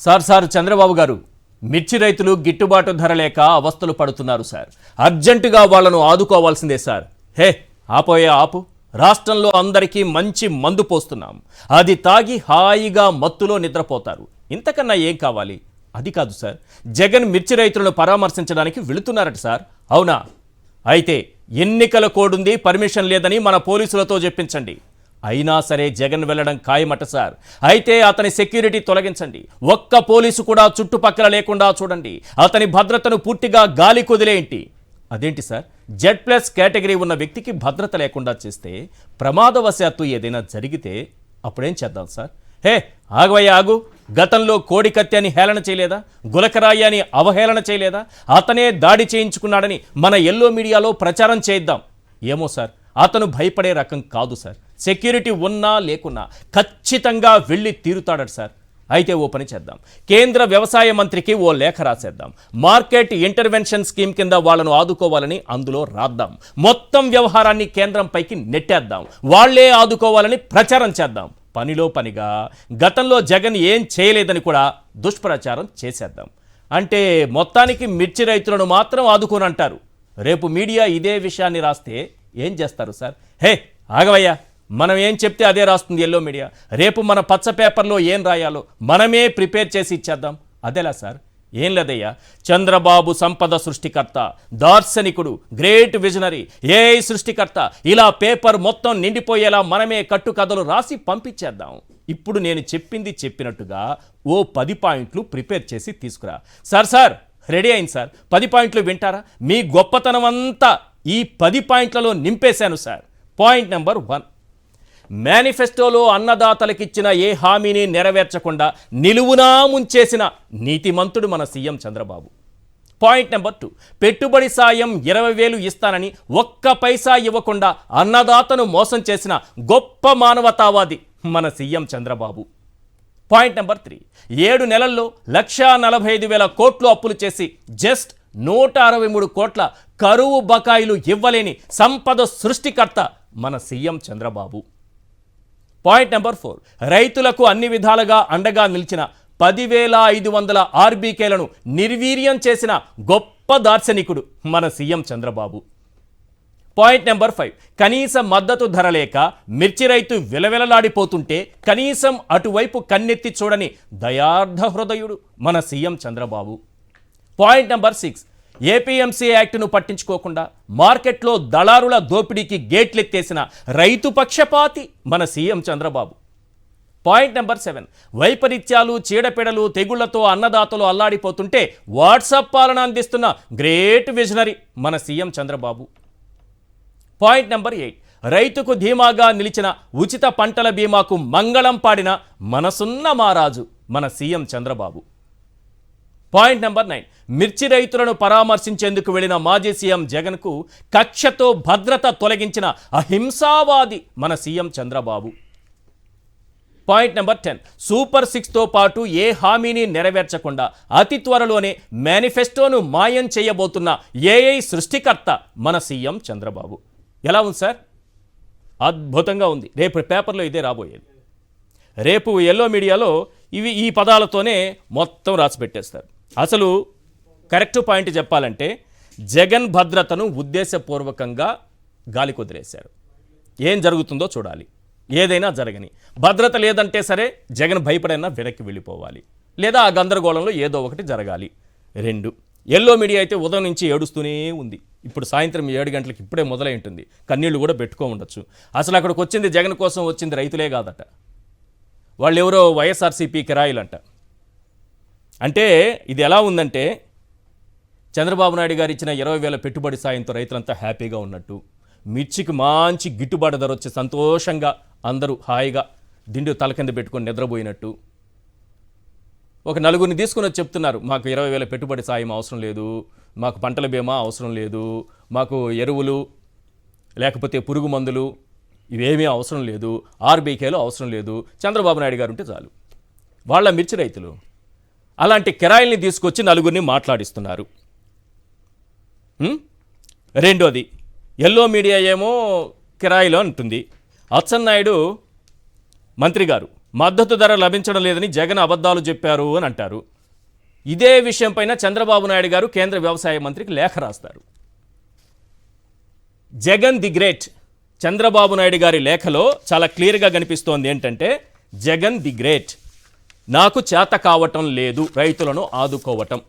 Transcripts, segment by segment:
Sir Chandrababu గారు, మిర్చి రైతులు గిట్టుబాటు ధర లేక అవస్థలు పడుతున్నారు సార్. అర్జెంటుగా వాళ్లను ఆదుకోవాల్సిందే సార్. హే ఆపు. రాష్ట్రంలో అందరికీ మంచి మందు పోస్తున్నాం. అది తాగి హాయిగా మత్తులో నిద్రపోతారు. ఇంతకన్నా ఏం కావాలి? అది కాదు సార్, జగన్ మిర్చి రైతులను పరామర్శించడానికి వెళుతున్నారట సార్. అవునా? అయితే ఎన్నికల కోడ్ ఉంది, పర్మిషన్ లేదని మన పోలీసులతో చెప్పించండి. అయినా సరే జగన్ వెళ్ళడం ఖాయమట సార్. అయితే అతని సెక్యూరిటీ తొలగించండి. ఒక్క పోలీసు కూడా చుట్టుపక్కల లేకుండా చూడండి. అతని భద్రతను పూర్తిగా గాలి కుదిలేంటి. అదేంటి సార్, Z+ కేటగిరీ ఉన్న వ్యక్తికి భద్రత లేకుండా చేస్తే, ప్రమాదవశాత్తు ఏదైనా జరిగితే అప్పుడేం చేద్దాం సార్? హే ఆగు. గతంలో కోడికత్తి అని హేళన చేయలేదా? గులకరాయి అని అవహేళన చేయలేదా? అతనే దాడి చేయించుకున్నాడని మన ఎల్లో మీడియాలో ప్రచారం చేద్దాం. ఏమో సార్, అతను భయపడే రకం కాదు సార్. సెక్యూరిటీ ఉన్నా లేకున్నా ఖచ్చితంగా వెళ్ళి తీరుతాడట సార్. అయితే ఓ పని చేద్దాం, కేంద్ర వ్యవసాయ మంత్రికి ఓ లేఖ రాసేద్దాం. మార్కెట్ ఇంటర్వెన్షన్ స్కీమ్ కింద వాళ్ళను ఆదుకోవాలని అందులో రాద్దాం. మొత్తం వ్యవహారాన్ని కేంద్రం పైకి నెట్టేద్దాం. వాళ్లే ఆదుకోవాలని ప్రచారం చేద్దాం. పనిలో పనిగా గతంలో జగన్ ఏం చేయలేదని కూడా దుష్ప్రచారం చేసేద్దాం. అంటే మొత్తానికి మిర్చి రైతులను మాత్రం ఆదుకోనంటారు. రేపు మీడియా ఇదే విషయాన్ని రాస్తే ఏం చేస్తారు సార్? హే ఆగవయ్యా, మనం ఏం చెప్తే అదే రాస్తుంది ఎల్లో మీడియా. రేపు మన పచ్చ పేపర్లో ఏం రాయాలో మనమే ప్రిపేర్ చేసి ఇచ్చేద్దాం. అదేలా సార్? ఏం లేదయ్యా, చంద్రబాబు సంపద సృష్టికర్త, దార్శనికుడు, గ్రేట్ విజనరీ, ఏఐ సృష్టికర్త, ఇలా పేపర్ మొత్తం నిండిపోయేలా మనమే కట్టుకథలు రాసి పంపించేద్దాం. ఇప్పుడు నేను చెప్పింది చెప్పినట్టుగా ఓ 10 పాయింట్లు ప్రిపేర్ చేసి తీసుకురా. సార్ రెడీ అయింది సార్. 10 పాయింట్లు వింటారా? మీ గొప్పతనం అంతా ఈ 10 పాయింట్లలో నింపేశాను సార్. పాయింట్ నెంబర్ 1, మేనిఫెస్టోలో అన్నదాతలకిచ్చిన ఏ హామీని నెరవేర్చకుండా నిలువునా ముంచేసిన నీతిమంతుడు మన సీఎం చంద్రబాబు. పాయింట్ నెంబర్ 2, పెట్టుబడి సాయం 20,000 ఇస్తానని ఒక్క పైసా ఇవ్వకుండా అన్నదాతను మోసం చేసిన గొప్ప మానవతావాది మన సీఎం చంద్రబాబు. పాయింట్ నెంబర్ 3, 7 నెలల్లో 1,45,000 కోట్లు అప్పులు చేసి జస్ట్ 163 కోట్ల కరువు బకాయిలు ఇవ్వలేని సంపద సృష్టికర్త మన సీఎం చంద్రబాబు. పాయింట్ నెంబర్ 4, రైతులకు అన్ని విధాలుగా అండగా నిలిచిన 10,500 ఆర్బీకేలను నిర్వీర్యం చేసిన గొప్ప దార్శనికుడు మన సీఎం చంద్రబాబు. పాయింట్ నెంబర్ 5, కనీస మద్దతు ధర లేక మిర్చి రైతు విలవిలలాడిపోతుంటే కనీసం అటువైపు కన్నెత్తి చూడని దయార్థ హృదయుడు మన CM Chandrababu. Point number 6, APMC యాక్ట్ను పట్టించుకోకుండా మార్కెట్లో దళారుల దోపిడీకి గేట్లెత్తేసిన రైతు పక్షపాతి మన సీఎం చంద్రబాబు. పాయింట్ నెంబర్ 7, వైపరీత్యాలు, చీడపీడలు, తెగుళ్లతో అన్నదాతలు అల్లాడిపోతుంటే వాట్సాప్ పాలన అందిస్తున్న గ్రేట్ విజనరీ మన సీఎం చంద్రబాబు. పాయింట్ నెంబర్ 8, రైతుకు ధీమాగా నిలిచిన ఉచిత పంటల బీమాకు మంగళం పాడిన మనసున్న మారాజు మన సీఎం చంద్రబాబు. పాయింట్ నెంబర్ 9, మిర్చి రైతులను పరామర్శించేందుకు వెళ్లిన మాజీ సీఎం జగన్కు కక్షతో భద్రత తొలగించిన అహింసావాది మన CM Chandrababu. Point number 10, super 6తో పాటు ఏ హామీని నెరవేర్చకుండా అతి త్వరలోనే మేనిఫెస్టోను మాయం చేయబోతున్న ఏఐ సృష్టికర్త మన సీఎం చంద్రబాబు. ఎలా ఉంది సార్? అద్భుతంగా ఉంది. రేపు పేపర్లో ఇదే రాబోయేది. రేపు ఎల్లో మీడియాలో ఈ పదాలతోనే మొత్తం రాసి పెట్టేస్తారు. అసలు కరెక్ట్ పాయింట్ చెప్పాలంటే జగన్ భద్రతను ఉద్దేశపూర్వకంగా గాలి కుదిరేశారు. ఏం జరుగుతుందో చూడాలి. ఏదైనా జరగని, భద్రత లేదంటే సరే జగన్ భయపడైనా వెనక్కి వెళ్ళిపోవాలి, లేదా ఆ గందరగోళంలో ఏదో ఒకటి జరగాలి. 2, ఎల్లో మీడియా అయితే ఉదయం నుంచి ఏడుస్తూనే ఉంది. ఇప్పుడు సాయంత్రం 7 గంటలకు ఇప్పుడే మొదలై ఉంటుంది. కన్నీళ్లు కూడా పెట్టుకో ఉండొచ్చు. అసలు అక్కడికి వచ్చింది జగన్ కోసం వచ్చింది రైతులే కాదట. వాళ్ళు ఎవరో వైఎస్ఆర్సీపీ కిరాయిలంట. అంటే ఇది ఎలా ఉందంటే, చంద్రబాబు నాయుడు గారు ఇచ్చిన 20,000 పెట్టుబడి సాయంతో రైతులంతా హ్యాపీగా ఉన్నట్టు, మిర్చికి మంచి గిట్టుబాటు ధర వచ్చి సంతోషంగా అందరూ హాయిగా దిండు తల కింద పెట్టుకొని నిద్రపోయినట్టు, ఒక నలుగురిని తీసుకుని వచ్చి చెప్తున్నారు, మాకు 20,000 పెట్టుబడి సాయం అవసరం లేదు, మాకు పంటల బీమా అవసరం లేదు, మాకు ఎరువులు లేకపోతే పురుగు మందులు ఇవేమీ అవసరం లేదు, ఆర్బీకేలు అవసరం లేదు, చంద్రబాబు నాయుడు గారు ఉంటే చాలు. వాళ్ళ మిర్చి రైతులు అలాంటి కిరాయిల్ని తీసుకొచ్చి నలుగురిని మాట్లాడిస్తున్నారు. రెండోది, ఎల్లో మీడియా ఏమో కిరాయిలో అంటుంది. అచ్చెన్నాయుడు మంత్రి గారు మద్దతు ధర లభించడం లేదని జగన్ అబద్ధాలు చెప్పారు అని అంటారు. ఇదే విషయం పైన చంద్రబాబు నాయుడు గారు కేంద్ర వ్యవసాయ మంత్రికి లేఖ రాస్తారు. Jagan the great. చంద్రబాబు నాయుడు గారి లేఖలో చాలా క్లియర్గా కనిపిస్తోంది ఏంటంటే, జగన్ ది గ్రేట్, నాకు చేత కావటం లేదు రైతులను ఆదుకోవటం.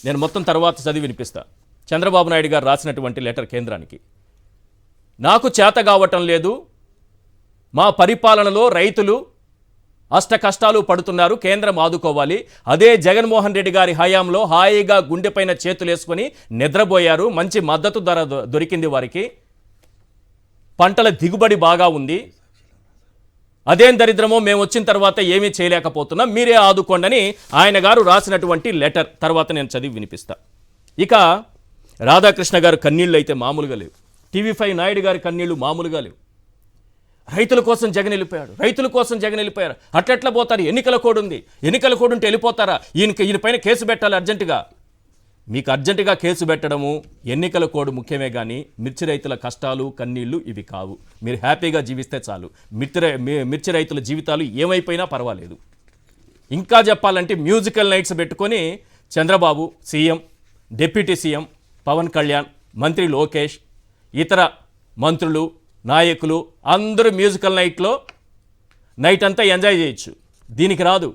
నేను మొత్తం తర్వాత చదివి వినిపిస్తా. చంద్రబాబు నాయుడు గారు రాసినటువంటి లెటర్ కేంద్రానికి. నాకు చేత కావటం లేదు, మా పరిపాలనలో రైతులు అష్ట కష్టాలు పడుతున్నారు, కేంద్రం ఆదుకోవాలి. అదే జగన్మోహన్ రెడ్డి గారి హయాంలో హాయిగా గుండెపైన చేతులేసుకొని నిద్రపోయారు, మంచి మద్దతు ధర దొరికింది వారికి, పంటల దిగుబడి బాగా ఉంది. అదేం దరిద్రమో మేము వచ్చిన తర్వాత ఏమీ చేయలేకపోతున్నాం, మీరే ఆదుకోండి అని ఆయన గారు రాసినటువంటి లెటర్ తర్వాత నేను చదివి వినిపిస్తా. ఇక రాధాకృష్ణ గారు కన్నీళ్ళు అయితే మామూలుగా లేవు. టీవీ5 నాయుడు గారి కన్నీళ్లు మామూలుగా లేవు. రైతుల కోసం జగన్ వెళ్ళిపోయాడు, రైతుల కోసం జగన్ వెళ్ళిపోయారు. అట్లెట్లా పోతారు? ఎన్నికల కోడ్ ఉంది, ఎన్నికల కోడ్ ఉంటే వెళ్ళిపోతారా? ఈయన పైన కేసు పెట్టాలి అర్జెంటుగా. మీకు అర్జెంటుగా కేసు పెట్టడము, ఎన్నికల కోడ్ ముఖ్యమే కానీ మిర్చి రైతుల కష్టాలు కన్నీళ్లు ఇవి కావు. మీరు హ్యాపీగా జీవిస్తే చాలు. మిర్చి రైతుల జీవితాలు ఏమైపోయినా పర్వాలేదు. ఇంకా చెప్పాలంటే మ్యూజికల్ నైట్స్ పెట్టుకొని Chandrababu CM, deputy CM Pawan Kalyan, మంత్రి లోకేష్, ఇతర మంత్రులు నాయకులు అందరూ మ్యూజికల్ నైట్ అంతా ఎంజాయ్ చేయొచ్చు. దీనికి రాదు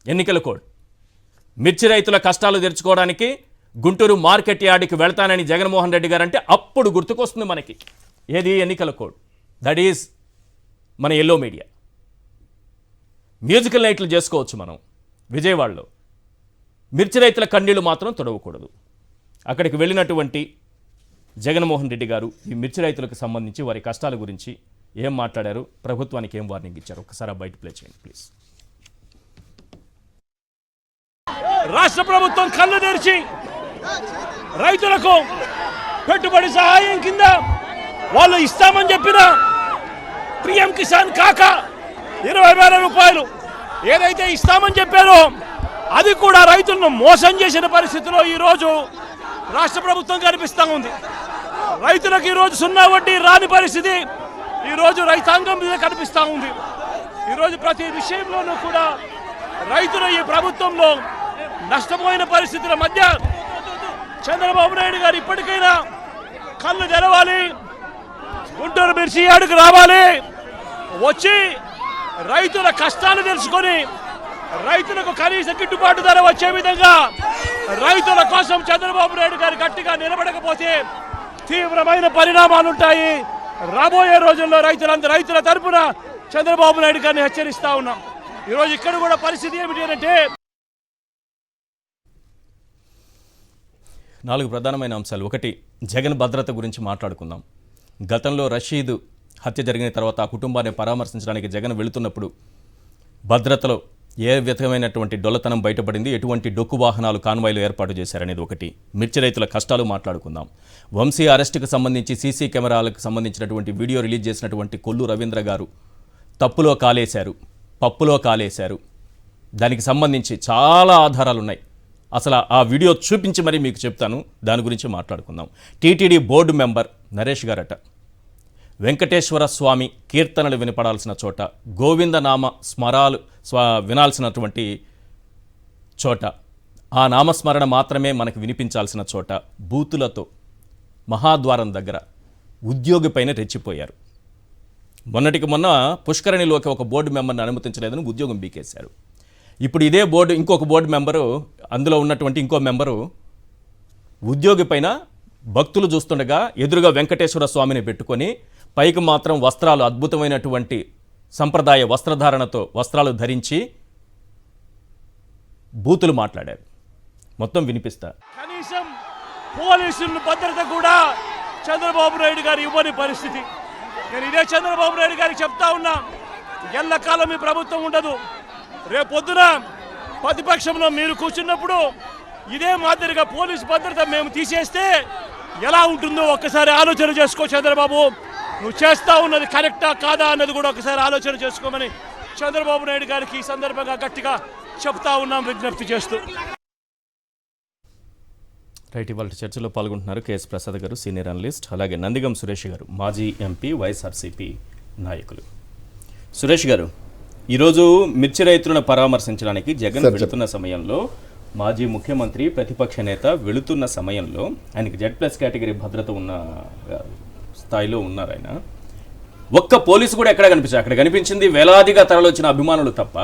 ఎన్నికల కోడ్. మిర్చి రైతుల కష్టాలు తెరుచుకోవడానికి గుంటూరు మార్కెట్ యార్డ్కి వెళ్తానని జగన్మోహన్ రెడ్డి గారు అంటే అప్పుడు గుర్తుకొస్తుంది మనకి ఏది? ఎన్నికల కోడ్. దట్ ఈజ్ మన ఎల్లో మీడియా. మ్యూజికల్ నైట్లు చేసుకోవచ్చు మనం విజయవాడలో. మిర్చి రైతుల కన్నీళ్లు మాత్రం తొడవకూడదు. అక్కడికి వెళ్ళినటువంటి జగన్మోహన్ రెడ్డి గారు ఈ మిర్చి రైతులకు సంబంధించి వారి కష్టాల గురించి ఏం మాట్లాడారు, ప్రభుత్వానికి ఏం వార్నింగ్ ఇచ్చారు, ఒకసారి బయట ప్లే చేయండి ప్లీజ్. రాష్ట్ర ప్రభుత్వం కళ్ళు తెరిచి రైతులకు పెట్టుబడి సహాయం కింద వాళ్ళు ఇస్తామని చెప్పిన పిఎం కిసాన్ కాక 20,000 రూపాయలు ఏదైతే ఇస్తామని చెప్పారో అది కూడా రైతులను మోసం చేసిన పరిస్థితిలో ఈరోజు రాష్ట్ర ప్రభుత్వం కనిపిస్తూ ఉంది. రైతులకు ఈరోజు 0 వడ్డీ రాని పరిస్థితి ఈరోజు రైతాంగం మీద కనిపిస్తూ ఉంది. ఈరోజు ప్రతి విషయంలోనూ కూడా రైతులు ఈ ప్రభుత్వంలో నష్టపోయిన పరిస్థితుల మధ్య చంద్రబాబు నాయుడు గారు ఇప్పటికైనా కళ్ళు తెరవాలి, గుంటూరు మిర్చి యార్డుకు రావాలి, వచ్చి రైతుల కష్టాలు తెలుసుకొని రైతులకు కనీస గిట్టుబాటు ధర వచ్చే విధంగా రైతుల కోసం చంద్రబాబు నాయుడు గారు గట్టిగా నిలబడకపోతే తీవ్రమైన పరిణామాలుంటాయి. రాబోయే రోజుల్లో రైతుల తరపున చంద్రబాబు నాయుడు గారిని హెచ్చరిస్తా ఉన్నాం. ఈరోజు ఇక్కడ కూడా పరిస్థితి ఏమిటి అంటే 4 ప్రధానమైన అంశాలు. 1, జగన్ భద్రత గురించి మాట్లాడుకుందాం. గతంలో రషీద్ హత్య జరిగిన తర్వాత ఆ కుటుంబాన్ని పరామర్శించడానికి జగన్ వెళుతున్నప్పుడు భద్రతలో ఏ విధమైనటువంటి డొల్లతనం బయటపడింది, ఎటువంటి డొక్కు వాహనాలు కాన్వాయ్లు ఏర్పాటు చేశారనేది 1. మిర్చి రైతుల కష్టాలు మాట్లాడుకుందాం. వంశీ అరెస్టుకు సంబంధించి సీసీ కెమెరాలకు సంబంధించినటువంటి వీడియో రిలీజ్ చేసినటువంటి కొల్లు రవీంద్ర గారు తప్పులో కాలేశారు, పప్పులో కాలేశారు. దానికి సంబంధించి చాలా ఆధారాలు ఉన్నాయి. అసలు ఆ వీడియో చూపించి మరీ మీకు చెప్తాను, దాని గురించి మాట్లాడుకుందాం. టీటీడీ బోర్డు మెంబర్ నరేష్ గారట వెంకటేశ్వర స్వామి కీర్తనలు వినపడాల్సిన చోట, గోవిందనామ స్మరాలు వినాల్సినటువంటి చోట, ఆ నామస్మరణ మాత్రమే మనకు వినిపించాల్సిన చోట బూతులతో మహాద్వారం దగ్గర ఉద్యోగి పైన రెచ్చిపోయారు. మొన్నటికి మొన్న పుష్కరిణిలోకి ఒక బోర్డు మెంబర్ని అనుమతించలేదని ఉద్యోగం బీకేశారు. ఇప్పుడు ఇదే బోర్డు ఇంకొక బోర్డు మెంబరు, అందులో ఉన్నటువంటి ఇంకో మెంబరు ఉద్యోగి పైన భక్తులు చూస్తుండగా ఎదురుగా వెంకటేశ్వర స్వామిని పెట్టుకొని పైకి మాత్రం వస్త్రాలు అద్భుతమైనటువంటి సంప్రదాయ వస్త్రధారణతో వస్త్రాలు ధరించి బూతులు మాట్లాడారు. మొత్తం వినిపిస్తా. కనీసం పోలీసుల భద్రత కూడా చంద్రబాబు నాయుడు గారు ఇవ్వని పరిస్థితి. నేను ఇదే చంద్రబాబు నాయుడు గారికి చెప్తా ఉన్నా, ఎల్లకాలం మీ ప్రభుత్వం ఉండదు. రేపొద్దున ప్రతిపక్షంలో మీరు కూర్చున్నప్పుడు ఇదే మాదిరిగా పోలీసు భద్రత మేము తీసేస్తే ఎలా ఉంటుందో ఒక్కసారి ఆలోచన చేసుకో చంద్రబాబు. నువ్వు చేస్తా ఉన్నది కరెక్టా కాదా అన్నది కూడా ఒకసారి ఆలోచన చేసుకోమని చంద్రబాబు నాయుడు గారికి ఈ సందర్భంగా గట్టిగా చెప్తా ఉన్నాం, విజ్ఞప్తి చేస్తూ. రైట్, ఇవాళ చర్చలో పాల్గొంటున్నారు కేఎస్ ప్రసాద్ గారు, సీనియర్ అనలిస్ట్, అలాగే నందిగం సురేష్ గారు, మాజీ ఎంపీ, వైఎస్ఆర్సీపీ నాయకులు. సురేష్ గారు, ఈరోజు మిర్చి రైతులను పరామర్శించడానికి జగన్ వెళుతున్న సమయంలో మాజీ ముఖ్యమంత్రి ప్రతిపక్ష నేత వెళుతున్న సమయంలో ఆయనకి Z+ కేటగిరీ భద్రత ఉన్న స్థాయిలో ఉన్నారు ఆయన. ఒక్క పోలీసు కూడా ఎక్కడ కనిపించారు? అక్కడ కనిపించింది వేలాదిగా తరలొచ్చిన అభిమానులు తప్ప,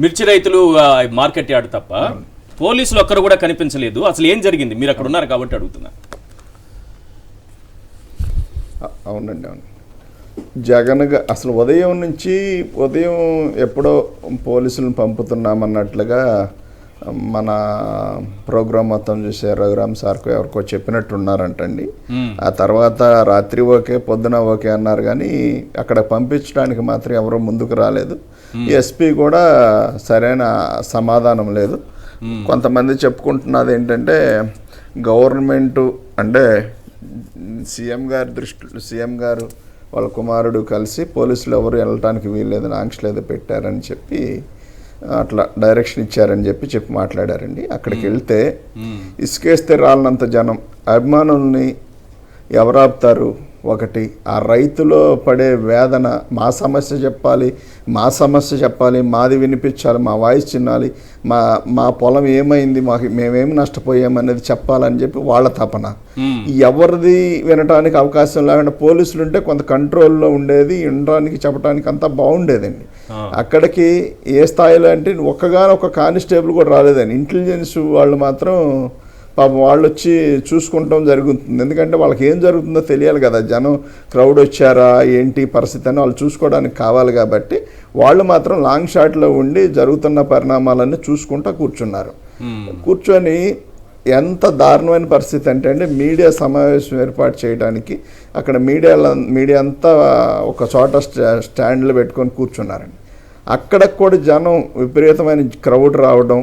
మిర్చి రైతులు మార్కెట్ యార్డ్ తప్ప పోలీసులు ఒక్కరు కూడా కనిపించలేదు. అసలు ఏం జరిగింది? మీరు అక్కడ ఉన్నారు కాబట్టి అడుగుతున్నా. అవునండి, అవును. జగన్ అసలు ఉదయం ఎప్పుడో పోలీసులను పంపుతున్నామన్నట్లుగా మన ప్రోగ్రామ్ మొత్తం చూసే రఘురామ్ సార్కు ఎవరికో చెప్పినట్టున్నారంటండి. ఆ తర్వాత రాత్రి ఓకే, పొద్దున ఓకే అన్నారు, కానీ అక్కడ పంపించడానికి మాత్రం ఎవరో ముందుకు రాలేదు. ఎస్పీ కూడా సరైన సమాధానం లేదు. కొంతమంది చెప్పుకుంటున్నది ఏంటంటే గవర్నమెంటు అంటే సీఎం గారు వాళ్ళ కుమారుడు కలిసి పోలీసులు ఎవరు వెళ్ళటానికి వీల్లేదని ఆంక్షలు ఏదో పెట్టారని చెప్పి అట్లా డైరెక్షన్ ఇచ్చారని చెప్పి మాట్లాడారండి. అక్కడికి వెళ్తే ఇసుకేస్తే రాలనంత జనం, అభిమానుల్ని ఎవరు ఆపుతారు? ఒకటి, ఆ రైతులో పడే వేదన, మా సమస్య చెప్పాలి, మాది వినిపించాలి, మా వాయిస్ చిన్నాలి, మా పొలం ఏమైంది, మేమేమి నష్టపోయామనేది చెప్పాలని చెప్పి వాళ్ళ తపన. ఎవరిది వినటానికి అవకాశం లేకుండా పోలీసులు ఉంటే కొంత కంట్రోల్లో ఉండేది, వినడానికి చెప్పడానికి అంతా బాగుండేదండి. అక్కడికి ఏ స్థాయిలో అంటే ఒక్కగానొక్క కానిస్టేబుల్ కూడా రాలేదండి. ఇంటెలిజెన్స్ వాళ్ళు మాత్రం పాపం వాళ్ళు వచ్చి చూసుకుంటాం జరుగుతుంది. ఎందుకంటే వాళ్ళకి ఏం జరుగుతుందో తెలియాలి కదా, జనం క్రౌడ్ వచ్చారా ఏంటి పరిస్థితి అని వాళ్ళు చూసుకోవడానికి కావాలి కాబట్టి వాళ్ళు మాత్రం లాంగ్ షాట్లో ఉండి జరుగుతున్న పరిణామాలన్నీ చూసుకుంటూ కూర్చున్నారు. కూర్చొని ఎంత దారుణమైన పరిస్థితి అంటే మీడియా సమావేశం ఏర్పాటు చేయడానికి అక్కడ మీడియా అంతా ఒక చోట స్టాండ్లు పెట్టుకొని కూర్చున్నారండి. అక్కడ కూడా జనం విపరీతమైన క్రౌడ్ రావడం,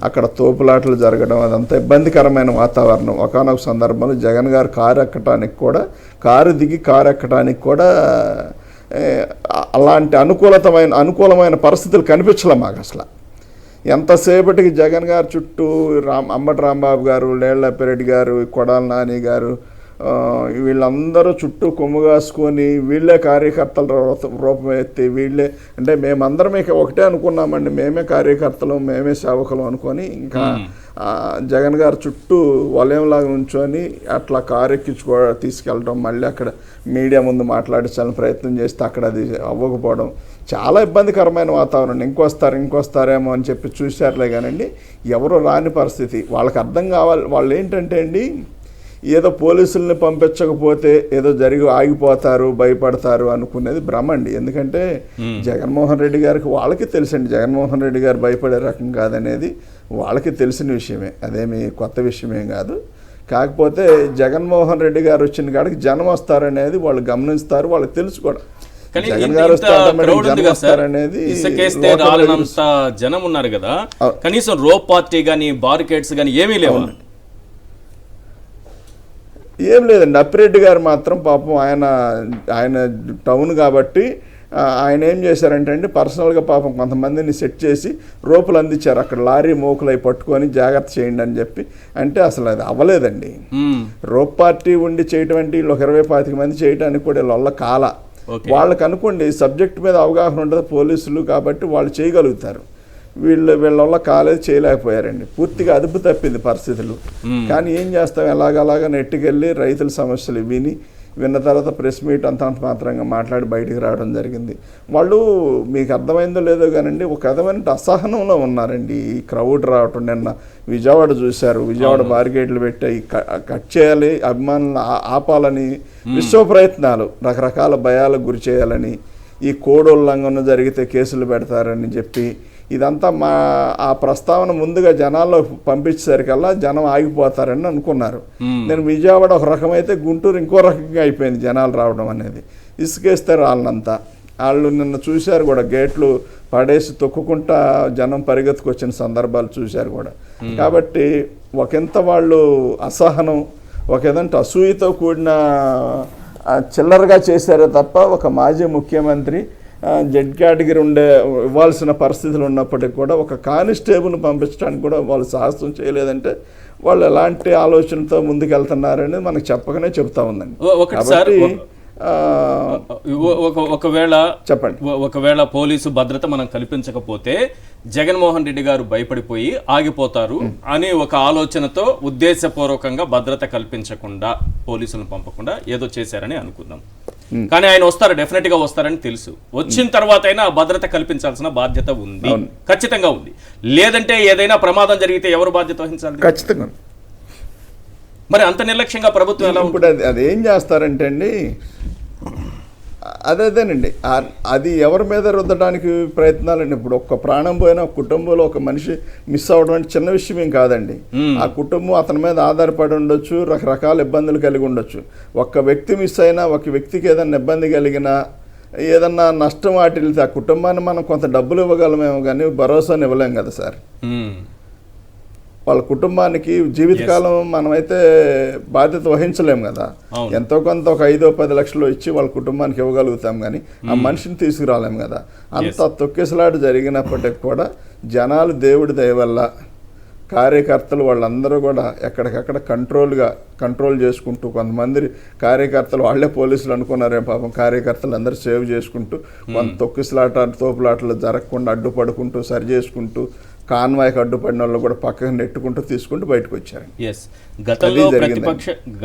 అక్కడ తోపులాటలు జరగడం, అదంతా ఇబ్బందికరమైన వాతావరణం. ఒకానొక సందర్భంలో జగన్ గారు కారు దిగి కారు ఎక్కడానికి కూడా అలాంటి అనుకూలమైన పరిస్థితులు కనిపించలే మాకు అసలు. ఎంతసేపటికి జగన్ గారు చుట్టూ అంబటి రాంబాబు గారు, లేళ్లప్పిరెడ్డి గారు, కొడాల నాని గారు వీళ్ళందరూ చుట్టూ కొమ్ముగాసుకొని వీళ్ళే కార్యకర్తల రూపం ఎత్తి వీళ్ళే అంటే మేమందరం ఇక ఒకటే అనుకున్నామండి, మేమే కార్యకర్తలు, మేమే సేవకులు అనుకొని ఇంకా జగన్ గారు చుట్టూ వలయంలాగా ఉంచుకొని అట్లా కారు తీసుకెళ్ళడం, మళ్ళీ అక్కడ మీడియా ముందు మాట్లాడించాలని ప్రయత్నం చేస్తే అక్కడ అది అవ్వకపోవడం, చాలా ఇబ్బందికరమైన వాతావరణం. ఇంకొస్తారేమో అని చెప్పి చూశారులే కానండి ఎవరు రాని పరిస్థితి. వాళ్ళకి అర్థం కావాలి, వాళ్ళు ఏంటంటే అండి ఏదో పోలీసుల్ని పంపించకపోతే ఏదో ఆగిపోతారు, భయపడతారు అనుకునేది భ్రమ అండి. ఎందుకంటే జగన్మోహన్ రెడ్డి గారికి వాళ్ళకి తెలుసండి, జగన్మోహన్ రెడ్డి గారు భయపడే రకం కాదనేది వాళ్ళకి తెలిసిన విషయమే, అదేమి కొత్త విషయమేం కాదు. కాకపోతే జగన్మోహన్ రెడ్డి గారు వచ్చిన కాడికి జనం వస్తారనేది వాళ్ళు గమనిస్తారు, వాళ్ళకి తెలుసు కూడా. జగన్ గారు వస్తారనేది జనం ఉన్నారు కదా, కనీసం రోప్ పార్టీ కానీ బారికేడ్స్ కానీ ఏమీ లేవు. ఏం లేదండి. అప్పిరెడ్డి గారు మాత్రం పాపం ఆయన టౌన్ కాబట్టి ఆయన ఏం చేశారంటే అండి పర్సనల్గా పాపం కొంతమందిని సెట్ చేసి రోపులు అందించారు. అక్కడ లారీ మోకులై పట్టుకొని జాగ్రత్త చేయండి అని చెప్పి. అంటే అసలు అది అవ్వలేదండి. రోప్ పార్టీ ఉండి చేయటం అంటే వీళ్ళు 20-25 మంది చేయడానికి కూడా వీళ్ళ కాల వాళ్ళకి అనుకోండి సబ్జెక్ట్ మీద అవగాహన ఉంటుంది పోలీసులు కాబట్టి వాళ్ళు చేయగలుగుతారు. వీళ్ళ కాలేదు, చేయలేకపోయారండి. పూర్తిగా అదుపు తప్పింది పరిస్థితులు. కానీ ఏం చేస్తాం, ఎలాగలాగా నెట్టుకెళ్ళి రైతుల సమస్యలు విన్న తర్వాత ప్రెస్ మీట్ అంత మాత్రంగా మాట్లాడి బయటికి రావడం జరిగింది. వాళ్ళు మీకు అర్థమైందో లేదో కానండి ఒక విధమైన అసహనంలో ఉన్నారండి. ఈ క్రౌడ్ రావటం, నిన్న విజయవాడ చూశారు, విజయవాడ బారికేడ్లు పెట్టి కట్ చేయాలి, అభిమానులను ఆపాలని విశ్వ ప్రయత్నాలు, రకరకాల భయాలకు గురి చేయాలని, ఈ కోడ్ ఉల్లంఘన జరిగితే కేసులు పెడతారని చెప్పి ఇదంతా ఆ ప్రస్తావన ముందుగా జనాల్లో పంపించేసరికల్లా జనం ఆగిపోతారని అనుకున్నారు. నేను విజయవాడ ఒక రకమైతే గుంటూరు ఇంకో రకంగా అయిపోయింది జనాలు రావడం అనేది. ఇసుకేస్తే రాళ్ళనంతా వాళ్ళు నిన్న చూశారు కూడా, గేట్లు పడేసి తొక్కుకుంటా జనం పరిగెత్తుకొచ్చిన సందర్భాలు చూశారు కూడా. కాబట్టి ఒకంత వాళ్ళు అసహనం, ఒకేదంటే అసూయతో కూడిన చిల్లరగా చేశారే తప్ప ఒక మాజీ ముఖ్యమంత్రి జెడ్ కేటగిరీ ఇవ్వాల్సిన పరిస్థితులు ఉన్నప్పటికీ కూడా ఒక కానిస్టేబుల్ని పంపించడానికి కూడా వాళ్ళు సాహసం చేయలేదంటే వాళ్ళు ఎలాంటి ఆలోచనతో ముందుకెళ్తున్నారని మనకు చెప్పకనే చెప్తా ఉందండి. కాబట్టి ఒకవేళ చెప్పండి. ఒకవేళ పోలీసు భద్రత మనం కల్పించకపోతే జగన్మోహన్ రెడ్డి గారు భయపడిపోయి ఆగిపోతారు అని ఒక ఆలోచనతో ఉద్దేశపూర్వకంగా భద్రత కల్పించకుండా పోలీసులను పంపకుండా ఏదో చేశారని అనుకుందాం. కానీ ఆయన వస్తారు, డెఫినెట్ గా వస్తారని తెలుసు. వచ్చిన తర్వాత అయినా ఆ భద్రత కల్పించాల్సిన బాధ్యత ఉంది, ఖచ్చితంగా ఉంది. లేదంటే ఏదైనా ప్రమాదం జరిగితే ఎవరు బాధ్యత వహించాలి? ఖచ్చితంగా. మరి అంత నిర్లక్ష్యంగా ప్రభుత్వం ఎలా ఇప్పుడు అదేం చేస్తారంటే అండి, అదేనండి, అది ఎవరి మీద రుద్దడానికి ప్రయత్నాలండి. ఇప్పుడు ఒక్క ప్రాణం పోయినా ఒక కుటుంబంలో ఒక మనిషి మిస్ అవ్వడం అంటే చిన్న విషయం ఏం కాదండి. ఆ కుటుంబం అతని మీద ఆధారపడి ఉండొచ్చు, రకరకాల ఇబ్బందులు కలిగి ఉండొచ్చు. ఒక్క వ్యక్తి మిస్ అయినా, ఒక వ్యక్తికి ఏదైనా ఇబ్బంది కలిగినా, ఏదన్నా నష్టం వాటిల్లితే ఆ కుటుంబాన్ని మనం కొంత డబ్బులు ఇవ్వగలమేమో కానీ భరోసాని ఇవ్వలేం కదా సార్. వాళ్ళ కుటుంబానికి జీవితకాలం మనమైతే బాధ్యత వహించలేము కదా. ఎంతో కొంత ఒక 5-10 లక్షలు ఇచ్చి వాళ్ళ కుటుంబానికి ఇవ్వగలుగుతాం, కానీ ఆ మనిషిని తీసుకురాలేము కదా. అంత తొక్కిసలాట జరిగినప్పటికి కూడా జనాలు దేవుడి దయ వల్ల కార్యకర్తలు వాళ్ళందరూ కూడా ఎక్కడికక్కడ కంట్రోల్ చేసుకుంటూ, కొంతమంది కార్యకర్తలు వాళ్ళే పోలీసులు అనుకున్నారే పాపం, కార్యకర్తలు అందరూ సేవ్ చేసుకుంటూ కొంత తొక్కిసలాట తోపులాటలు జరగకుండా అడ్డుపడుకుంటూ సరి చేసుకుంటూ కాన్వాయ్కి అడ్డుపడిన వాళ్ళు కూడా పక్కకు నెట్టుకుంటూ తీసుకుంటూ బయటకు వచ్చారు.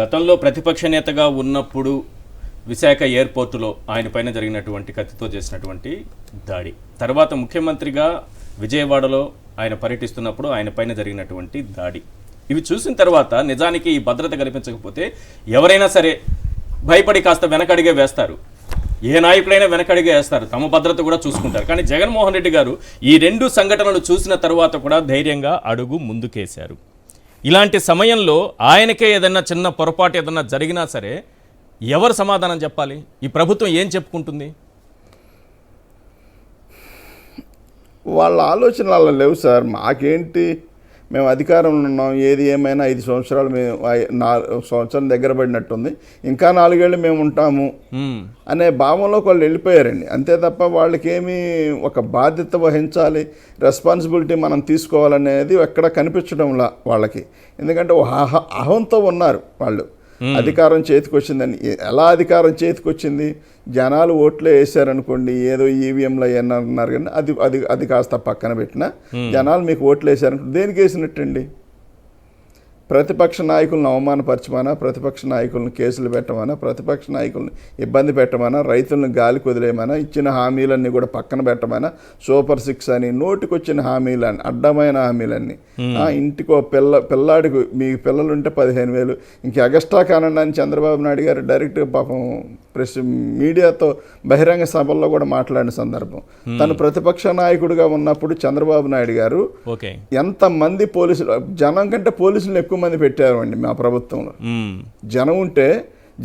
గతంలో ప్రతిపక్ష నేతగా ఉన్నప్పుడు విశాఖ ఎయిర్పోర్టులో ఆయన పైన జరిగినటువంటి కత్తితో చేసినటువంటి దాడి, తర్వాత ముఖ్యమంత్రిగా విజయవాడలో ఆయన పర్యటిస్తున్నప్పుడు ఆయన పైన జరిగినటువంటి దాడి, ఇవి చూసిన తర్వాత నిజానికి ఈ భద్రత కల్పించకపోతే ఎవరైనా సరే భయపడి కాస్త వెనకడిగే వేస్తారు. ఏ నాయకులైనా వెనకడిగే వేస్తారు, తమ భద్రత కూడా చూసుకుంటారు. కానీ జగన్మోహన్ రెడ్డి గారు ఈ 2 సంఘటనలు చూసిన తర్వాత కూడా ధైర్యంగా అడుగు ముందుకేశారు. ఇలాంటి సమయంలో ఆయనకే ఏదైనా చిన్న పొరపాటు ఏదైనా జరిగినా సరే ఎవరు సమాధానం చెప్పాలి? ఈ ప్రభుత్వం ఏం చెప్పుకుంటుంది? వాళ్ళ ఆలోచనలు అలా లేవు సార్. మాకేంటి, మేము అధికారంలో ఉన్నాం, ఏది ఏమైనా 5 సంవత్సరాలు మేము 4 సంవత్సరాలు దగ్గర పడినట్టుంది, ఇంకా 4 ఏళ్ళు మేము ఉంటాము అనే భావంలోకి వాళ్ళు వెళ్ళిపోయారండి. అంతే తప్ప వాళ్ళకేమీ ఒక బాధ్యత వహించాలి, రెస్పాన్సిబిలిటీ మనం తీసుకోవాలనేది ఎక్కడ కనిపించడంలా వాళ్ళకి. ఎందుకంటే అహంతో ఉన్నారు వాళ్ళు. అధికారం చేతికి వచ్చిందని. ఎలా అధికారం చేతికి వచ్చింది? జనాలు ఓట్లు వేసారనుకోండి, ఏదో ఈవీఎంలో అన్నారు, కానీ అది కాస్త పక్కన పెట్టినా జనాలు మీకు ఓట్లు వేసారనుకోండి, దేనికి వేసినట్టండి? ప్రతిపక్ష నాయకులను అవమానపరచమనా, ప్రతిపక్ష నాయకులను కేసులు పెట్టమనా, ప్రతిపక్ష నాయకులను ఇబ్బంది పెట్టమనా, రైతులను గాలికి వదిలేయమనా, ఇచ్చిన హామీలన్నీ కూడా పక్కన పెట్టమనా, సూపర్ 6 అని నోటికొచ్చిన హామీలని, అడ్డమైన హామీలన్నీ. ఇంటికో పిల్లాడికి మీకు పిల్లలుంటే 15,000, ఇంక ఎగస్ట్రా కానండి చంద్రబాబు నాయుడు గారు డైరెక్ట్గా పాపం మీడియాతో బహిరంగ సభల్లో కూడా మాట్లాడిన సందర్భం. తను ప్రతిపక్ష నాయకుడిగా ఉన్నప్పుడు చంద్రబాబు నాయుడు గారు ఎంతమంది పోలీసులు, జనం కంటే పోలీసులు ఎక్కువ మంది పెట్టారు అండి మా ప్రభుత్వంలో. జనం ఉంటే,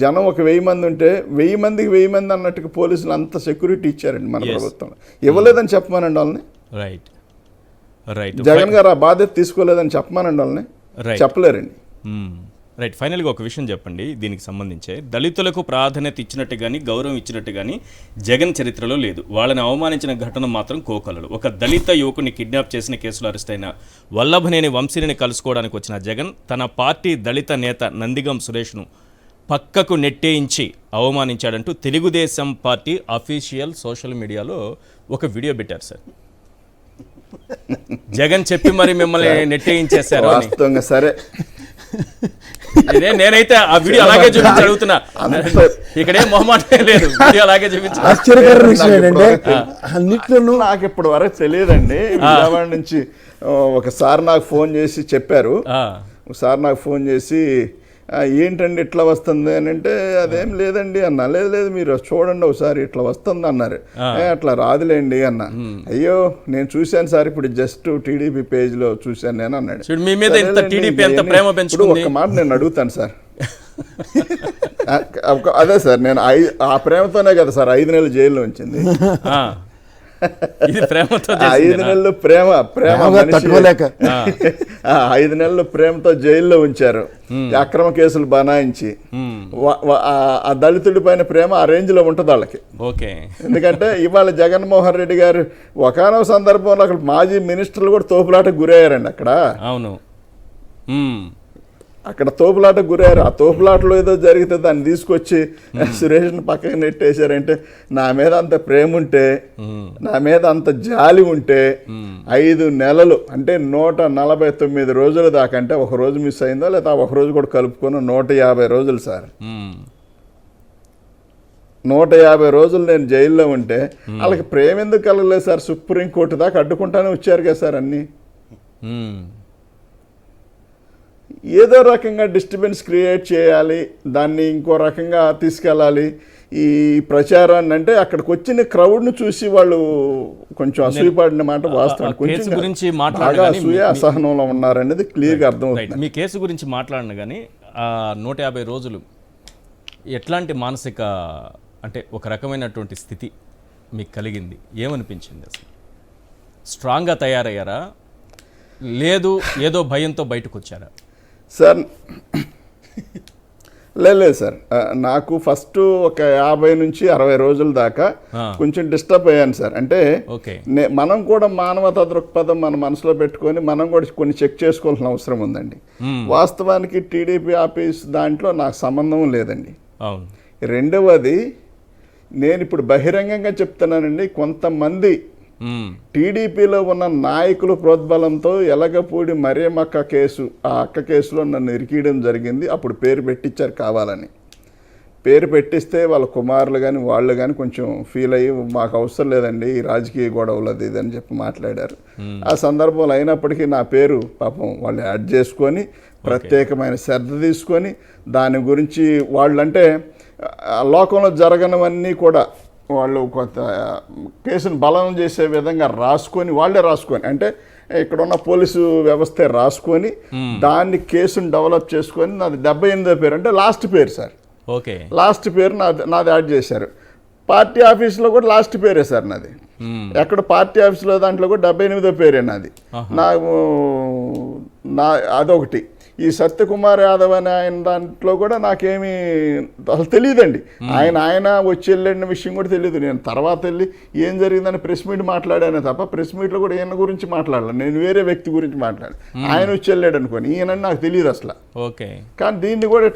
జనం ఒక 1000 మంది ఉంటే 1000 మందికి 1000 మంది అన్నట్టుగా పోలీసులు అంత సెక్యూరిటీ ఇచ్చారండి మన ప్రభుత్వంలో. ఇవ్వలేదని చెప్పమానండి వాళ్ళని. జగన్ గారు ఆ బాధ్యత తీసుకోలేదని చెప్పమానండి వాళ్ళని. చెప్పలేరండి. రైట్. ఫైనల్గా ఒక విషయం చెప్పండి దీనికి సంబంధించే. దళితులకు ప్రాధాన్యత ఇచ్చినట్టు కానీ గౌరవం ఇచ్చినట్టు కానీ జగన్ చరిత్రలో లేదు. వాళ్ళని అవమానించిన ఘటన మాత్రం కోకలలు. ఒక దళిత యువకుని కిడ్నాప్ చేసిన కేసులో అరెస్ట్ అయిన వల్లభనేని వంశీని కలుసుకోవడానికి వచ్చిన జగన్ తన పార్టీ దళిత నేత నందిగం సురేష్ను పక్కకు నెట్టేయించి అవమానించాడంటూ తెలుగుదేశం పార్టీ అఫీషియల్ సోషల్ మీడియాలో ఒక వీడియో పెట్టారు సార్. జగన్ చెప్పి మరి మిమ్మల్ని నెట్టేయించేశారు. వాస్తవంగా సరే, నేనైతే ఆ వీడియో అలాగే చూపించి అడుగుతున్నా. ఇక్కడే మొహమాటం లేదు, వీడియో అలాగే చూపించి. ఆశ్చర్యకర విషయం ఏంటంటే అన్నిట్లోనూ నాకు ఇప్పుడు వరకు తెలియదండి. విజయవాడ నుంచి ఒకసారి నాకు ఫోన్ చేసి చెప్పారు. ఒకసారి నాకు ఫోన్ చేసి ఏంటండి ఇట్లా వస్తుంది అని అంటే, అదేం లేదండి అన్న. లేదు మీరు చూడండి ఒకసారి ఇట్లా వస్తుంది అన్నారు. అట్లా రాదులేండి అన్న. అయ్యో నేను చూశాను సార్, ఇప్పుడు జస్ట్ టీడీపీ పేజ్లో చూశాను నేను అన్నాడు. ఒక మాట నేను అడుగుతాను సార్. అదే సార్, నేను ఆ ప్రేమతోనే కదా సార్ 5 నెలలు జైల్లో ఉంచింది. 5 నెలలు ప్రేమ తట్టుకోలేక 5 నెలలు ప్రేమతో జైల్లో ఉంచారు. అక్రమ కేసులు బనాయించి. ఆ దళితుడి పైన ప్రేమ ఆ రేంజ్ లో ఉంటుంది వాళ్ళకి. ఎందుకంటే ఇవాళ జగన్మోహన్ రెడ్డి గారు ఒకనొక సందర్భంలో అక్కడ మాజీ మినిస్టర్లు కూడా తోపులాటకు గురయ్యారండి అక్కడ. అవును. అక్కడ తోపులాటకు గురయ్యారు. ఆ తోపులాటలో ఏదో జరిగితే దాన్ని తీసుకొచ్చి సురేష్ని పక్కకి నెట్టేశారంటే, నా మీద అంత ప్రేమ ఉంటే, నా మీద అంత జాలి ఉంటే 5 నెలలు అంటే 149 రోజుల దాకా, అంటే ఒక రోజు మిస్ అయిందో లేదా ఒక రోజు కూడా కలుపుకొని 150 రోజులు సార్. 150 రోజులు నేను జైల్లో ఉంటే వాళ్ళకి ప్రేమ ఎందుకు కలగలేదు సార్? సుప్రీంకోర్టు దాకా అడ్డుకుంటానే వచ్చారు కదా సార్ అన్నీ. ఏదో రకంగా డిస్టర్బెన్స్ క్రియేట్ చేయాలి, దాన్ని ఇంకో రకంగా తీసుకెళ్ళాలి ఈ ప్రచారాన్ని. అంటే అక్కడికి వచ్చిన క్రౌడ్ను చూసి వాళ్ళు కొంచెం అసూయపడిన మాట వాస్తవం. కొంచెం బాగా అసూయ అసహనంలో ఉన్నారనేది క్లియర్గా అర్థమవుతుంది. మీ కేసు గురించి మాట్లాడిన కానీ 150 రోజులు ఎట్లాంటి మానసిక అంటే ఒక రకమైనటువంటి స్థితి మీకు కలిగింది? ఏమనిపించింది అసలు? స్ట్రాంగ్గా తయారయ్యారా, లేదు ఏదో భయంతో బయటకు వచ్చారా? సార్ లేదు సార్, నాకు ఫస్ట్ ఒక 50 నుంచి 60 రోజుల దాకా కొంచెం డిస్టర్బ్ అయ్యాను సార్. అంటే మనం కూడా మానవతా దృక్పథం మన మనసులో పెట్టుకొని మనం కూడా కొన్ని చెక్ చేసుకోవాల్సిన అవసరం ఉందండి. వాస్తవానికి టీడీపీ ఆఫీస్ దాంట్లో నాకు సంబంధం లేదండి. రెండవది, నేను ఇప్పుడు బహిరంగంగా చెప్తున్నానండి, కొంతమంది టీడీపీలో ఉన్న నాయకులు ప్రోద్బలంతో ఎలగపూడి మరియమ్మ కేసు, ఆ అక్క కేసులో నన్ను ఇరికీయడం జరిగింది. అప్పుడు పేరు పెట్టించారు కావాలని. పేరు పెట్టిస్తే వాళ్ళ కుమారులు కానీ వాళ్ళు కానీ కొంచెం ఫీల్ అయ్యి, మాకు అవసరం లేదండి ఈ రాజకీయ గొడవలు అది ఇది అని చెప్పి మాట్లాడారు. ఆ సందర్భంలో అయినప్పటికీ నా పేరు పాపం వాళ్ళు యాడ్ చేసుకొని ప్రత్యేకమైన శ్రద్ధ తీసుకొని దాని గురించి వాళ్ళంటే లోకంలో జరగనవన్నీ కూడా వాళ్ళు కొంత కేసును బలం చేసే విధంగా వాళ్ళే రాసుకొని, అంటే ఇక్కడ ఉన్న పోలీసు వ్యవస్థ రాసుకొని దాన్ని కేసును డెవలప్ చేసుకొని నాది 78వ పేరు, అంటే లాస్ట్ పేరు సార్. లాస్ట్ పేరు నాది యాడ్ చేశారు. పార్టీ ఆఫీస్లో కూడా లాస్ట్ పేరే సార్ నాది. ఎక్కడ పార్టీ ఆఫీస్లో దాంట్లో కూడా 78వ పేరే నాది. అదొకటి. ఈ సత్యకుమార్ యాదవ్ అనే ఆయన దాంట్లో కూడా నాకేమీ అసలు తెలియదండి. ఆయన వచ్చి వెళ్ళిన విషయం కూడా తెలియదు. నేను తర్వాత వెళ్ళి ఏం జరిగిందని ప్రెస్ మీట్ మాట్లాడానే తప్ప ప్రెస్ మీట్లో కూడా ఈయన గురించి మాట్లాడాలి, నేను వేరే వ్యక్తి గురించి మాట్లాడాను. ఆయన వచ్చి వెళ్ళాడు అనుకోని, ఈయనని నాకు తెలియదు అసలు. కానీ దీన్ని కూడా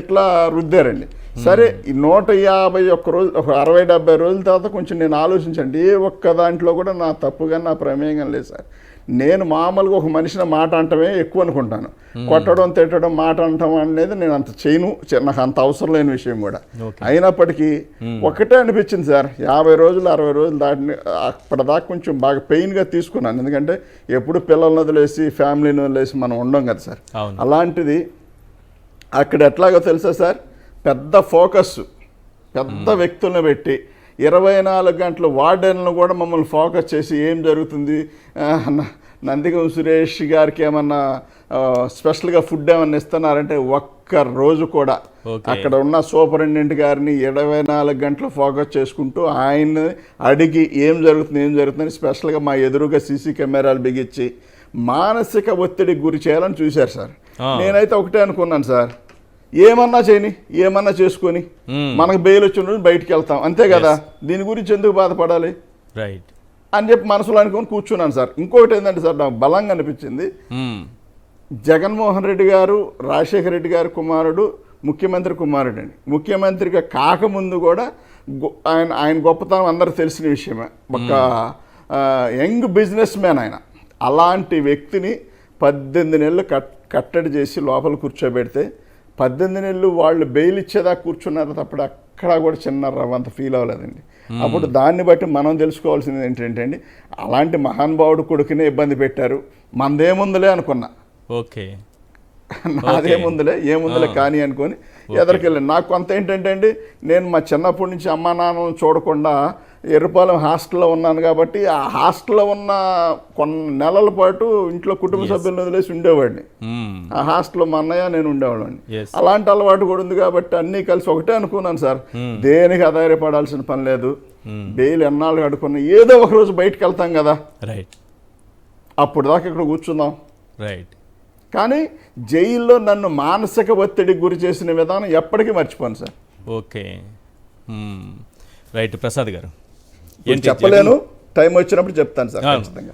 ఇట్లా రుద్దారండి. సరే, ఈ 151 రోజులు, ఒక 60-70 రోజుల తర్వాత కొంచెం నేను ఆలోచించండి, ఏ ఒక్క దాంట్లో కూడా నా తప్పుగా నా ప్రమేయం లేదు సార్. నేను మామూలుగా ఒక మనిషిని మాట అంటమే ఎక్కువ అనుకుంటాను. కొట్టడం తిట్టడం మాట అంటాం అనేది నేను అంత చేయను, నాకు అంత అవసరం లేని విషయం కూడా. అయినప్పటికీ ఒకటే అనిపించింది సార్, 50 రోజులు 60 రోజులు దాటిని అప్పటిదాకా కొంచెం బాగా పెయిన్గా తీసుకున్నాను. ఎందుకంటే ఎప్పుడు పిల్లల్ని వదిలేసి ఫ్యామిలీని వదిలేసి మనం ఉండం కదా సార్. అలాంటిది అక్కడ ఎట్లాగో తెలుసా సార్, పెద్ద ఫోకస్, పెద్ద వ్యక్తులను పెట్టి 24 గంటలు వార్డెన్లను కూడా మమ్మల్ని ఫోకస్ చేసి ఏం జరుగుతుంది, నందిగం సురేష్ గారికి ఏమన్నా స్పెషల్గా ఫుడ్ ఏమన్నా ఇస్తున్నారంటే ఒక్క రోజు కూడా అక్కడ ఉన్న సూపరింటెండెంట్ గారిని 24 గంటలు ఫోకస్ చేసుకుంటూ ఆయన్ని అడిగి ఏం జరుగుతుందని స్పెషల్గా మా ఎదురుగా సీసీ కెమెరాలు బిగించి మానసిక ఒత్తిడికి గురి చేయాలని చూశారు సార్. నేనైతే ఒకటే అనుకున్నాను సార్, ఏమన్నా చేయని, ఏమన్నా చేసుకొని మనకు బెయిల్ వచ్చిన రోజు బయటికి వెళ్తాం అంతే కదా, దీని గురించి ఎందుకు బాధపడాలి అని చెప్పి మనసులో అనుకొని కూర్చున్నాను సార్. ఇంకొకటి ఏంటంటే సార్, నాకు బలంగా అనిపించింది, జగన్మోహన్ రెడ్డి గారు రాజశేఖర రెడ్డి గారి కుమారుడు ముఖ్యమంత్రి కుమారుడు అండి. ముఖ్యమంత్రిగా కాకముందు కూడా ఆయన గొప్పతనం అందరూ తెలిసిన విషయమే. ఒక యంగ్ బిజినెస్ మ్యాన్ ఆయన. అలాంటి వ్యక్తిని 18 నెలలు కట్టడి చేసి లోపల కూర్చోబెడితే 18 నెలలు వాళ్ళు బెయిల్ ఇచ్చేదాకా కూర్చున్నారు తప్పుడు అక్కడ కూడా చిన్న రవ్వంత ఫీల్ అవ్వలేదండి. అప్పుడు దాన్ని బట్టి మనం తెలుసుకోవాల్సింది ఏంటంటే, అలాంటి మహానుభావుడు కొడుకునే ఇబ్బంది పెట్టారు, మనదేముందులే అనుకున్నా, నాదేముందులే ఏముందులే కానీ అనుకొని ఎదరికెళ్ళాను. నాకు కొంత ఏంటంటే అండి, నేను మా చిన్నప్పటి నుంచి అమ్మా నాన్నను చూడకుండా ఎర్రపాలెం హాస్టల్లో ఉన్నాను కాబట్టి ఆ హాస్టల్లో ఉన్న కొన్ని నెలల పాటు ఇంట్లో కుటుంబ సభ్యులను వదిలేసి ఉండేవాడిని. ఆ హాస్టల్లో మా అన్నయ్య నేను ఉండేవాడిని. అలాంటి అలవాటు కూడా ఉంది కాబట్టి అన్నీ కలిసి ఒకటే అనుకున్నాను సార్, దేనికి ఆధారపడాల్సిన పని లేదు, బెయిల్ ఎన్నాళ్ళు అడుకున్నా ఏదో ఒక రోజు బయటకు వెళ్తాం కదా, అప్పుడు దాకా ఇక్కడ కూర్చుందాం. కానీ జైల్లో నన్ను మానసిక ఒత్తిడికి గురి చేసిన విధానం ఎప్పటికీ మర్చిపోను సార్. రైట్ ప్రసాద్ గారు, చెప్పలేను, టైం వచ్చినప్పుడు చెప్తాను సార్ ఖచ్చితంగా.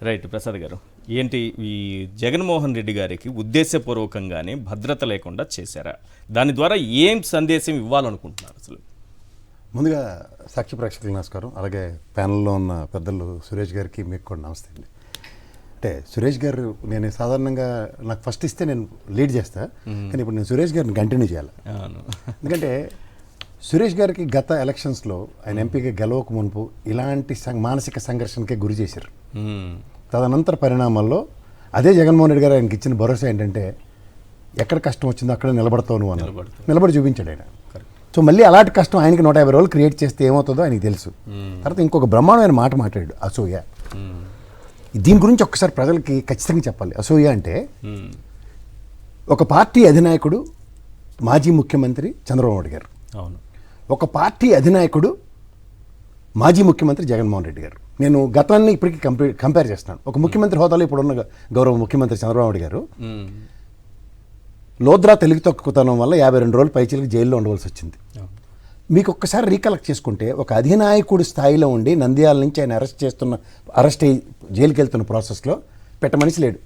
రైట్ ప్రసాద్ గారు, ఏంటి ఈ జగన్మోహన్ రెడ్డి గారికి ఉద్దేశపూర్వకంగానే భద్రత లేకుండా చేశారా? దాని ద్వారా ఏం సందేశం ఇవ్వాలనుకుంటున్నారు అసలు? ముందుగా సాక్షి ప్రేక్షకులకు నమస్కారం, అలాగే ప్యానెల్లో ఉన్న పెద్దలు సురేష్ గారికి మీకు కూడా నమస్తే అండి. అంటే సురేష్ గారు, నేను సాధారణంగా నాకు ఫస్ట్ ఇస్తే నేను లీడ్ చేస్తా, కానీ ఇప్పుడు నేను సురేష్ గారిని కంటిన్యూ చేయాలి. ఎందుకంటే సురేష్ గారికి గత ఎలక్షన్స్లో ఆయన ఎంపీగా గెలవక మునుపు ఇలాంటి మానసిక సంఘర్షణకే గురి చేశారు. తదనంతర పరిణామాల్లో అదే జగన్మోహన్ రెడ్డి గారు ఆయనకి ఇచ్చిన భరోసా ఏంటంటే ఎక్కడ కష్టం వచ్చిందో అక్కడ నిలబడతావు నువ్వు అన్నారు. నిలబడి చూపించాడు ఆయన. సో మళ్ళీ అలాంటి కష్టం ఆయనకి 150 రోజులు క్రియేట్ చేస్తే ఏమవుతుందో ఆయనకి తెలుసు. తర్వాత ఇంకొక బ్రహ్మాండమైన మాట మాట్లాడాడు, అసూయ. దీని గురించి ఒక్కసారి ప్రజలకి ఖచ్చితంగా చెప్పాలి. అసూయ అంటే ఒక పార్టీ అధినాయకుడు మాజీ ముఖ్యమంత్రి చంద్రబాబు నాయుడు గారు, అవును, ఒక పార్టీ అధినాయకుడు మాజీ ముఖ్యమంత్రి జగన్మోహన్ రెడ్డి గారు. నేను గతాన్ని ఇప్పటికీ కంపేర్ చేస్తున్నాను. ఒక ముఖ్యమంత్రి హోదాలో ఇప్పుడున్న గౌరవ ముఖ్యమంత్రి చంద్రబాబు నాయుడు గారు లోద్రా తెలుగు తక్కువతనం వల్ల 52 రోజులు పైచీలకు జైల్లో ఉండవలసి వచ్చింది. మీకు ఒక్కసారి రీకలెక్ట్ చేసుకుంటే ఒక అధినాయకుడి స్థాయిలో ఉండి నంద్యాల నుంచి ఆయన అరెస్ట్ అయ్యి జైలుకి వెళ్తున్న ప్రాసెస్లో పెట్ట మనిషి లేడు.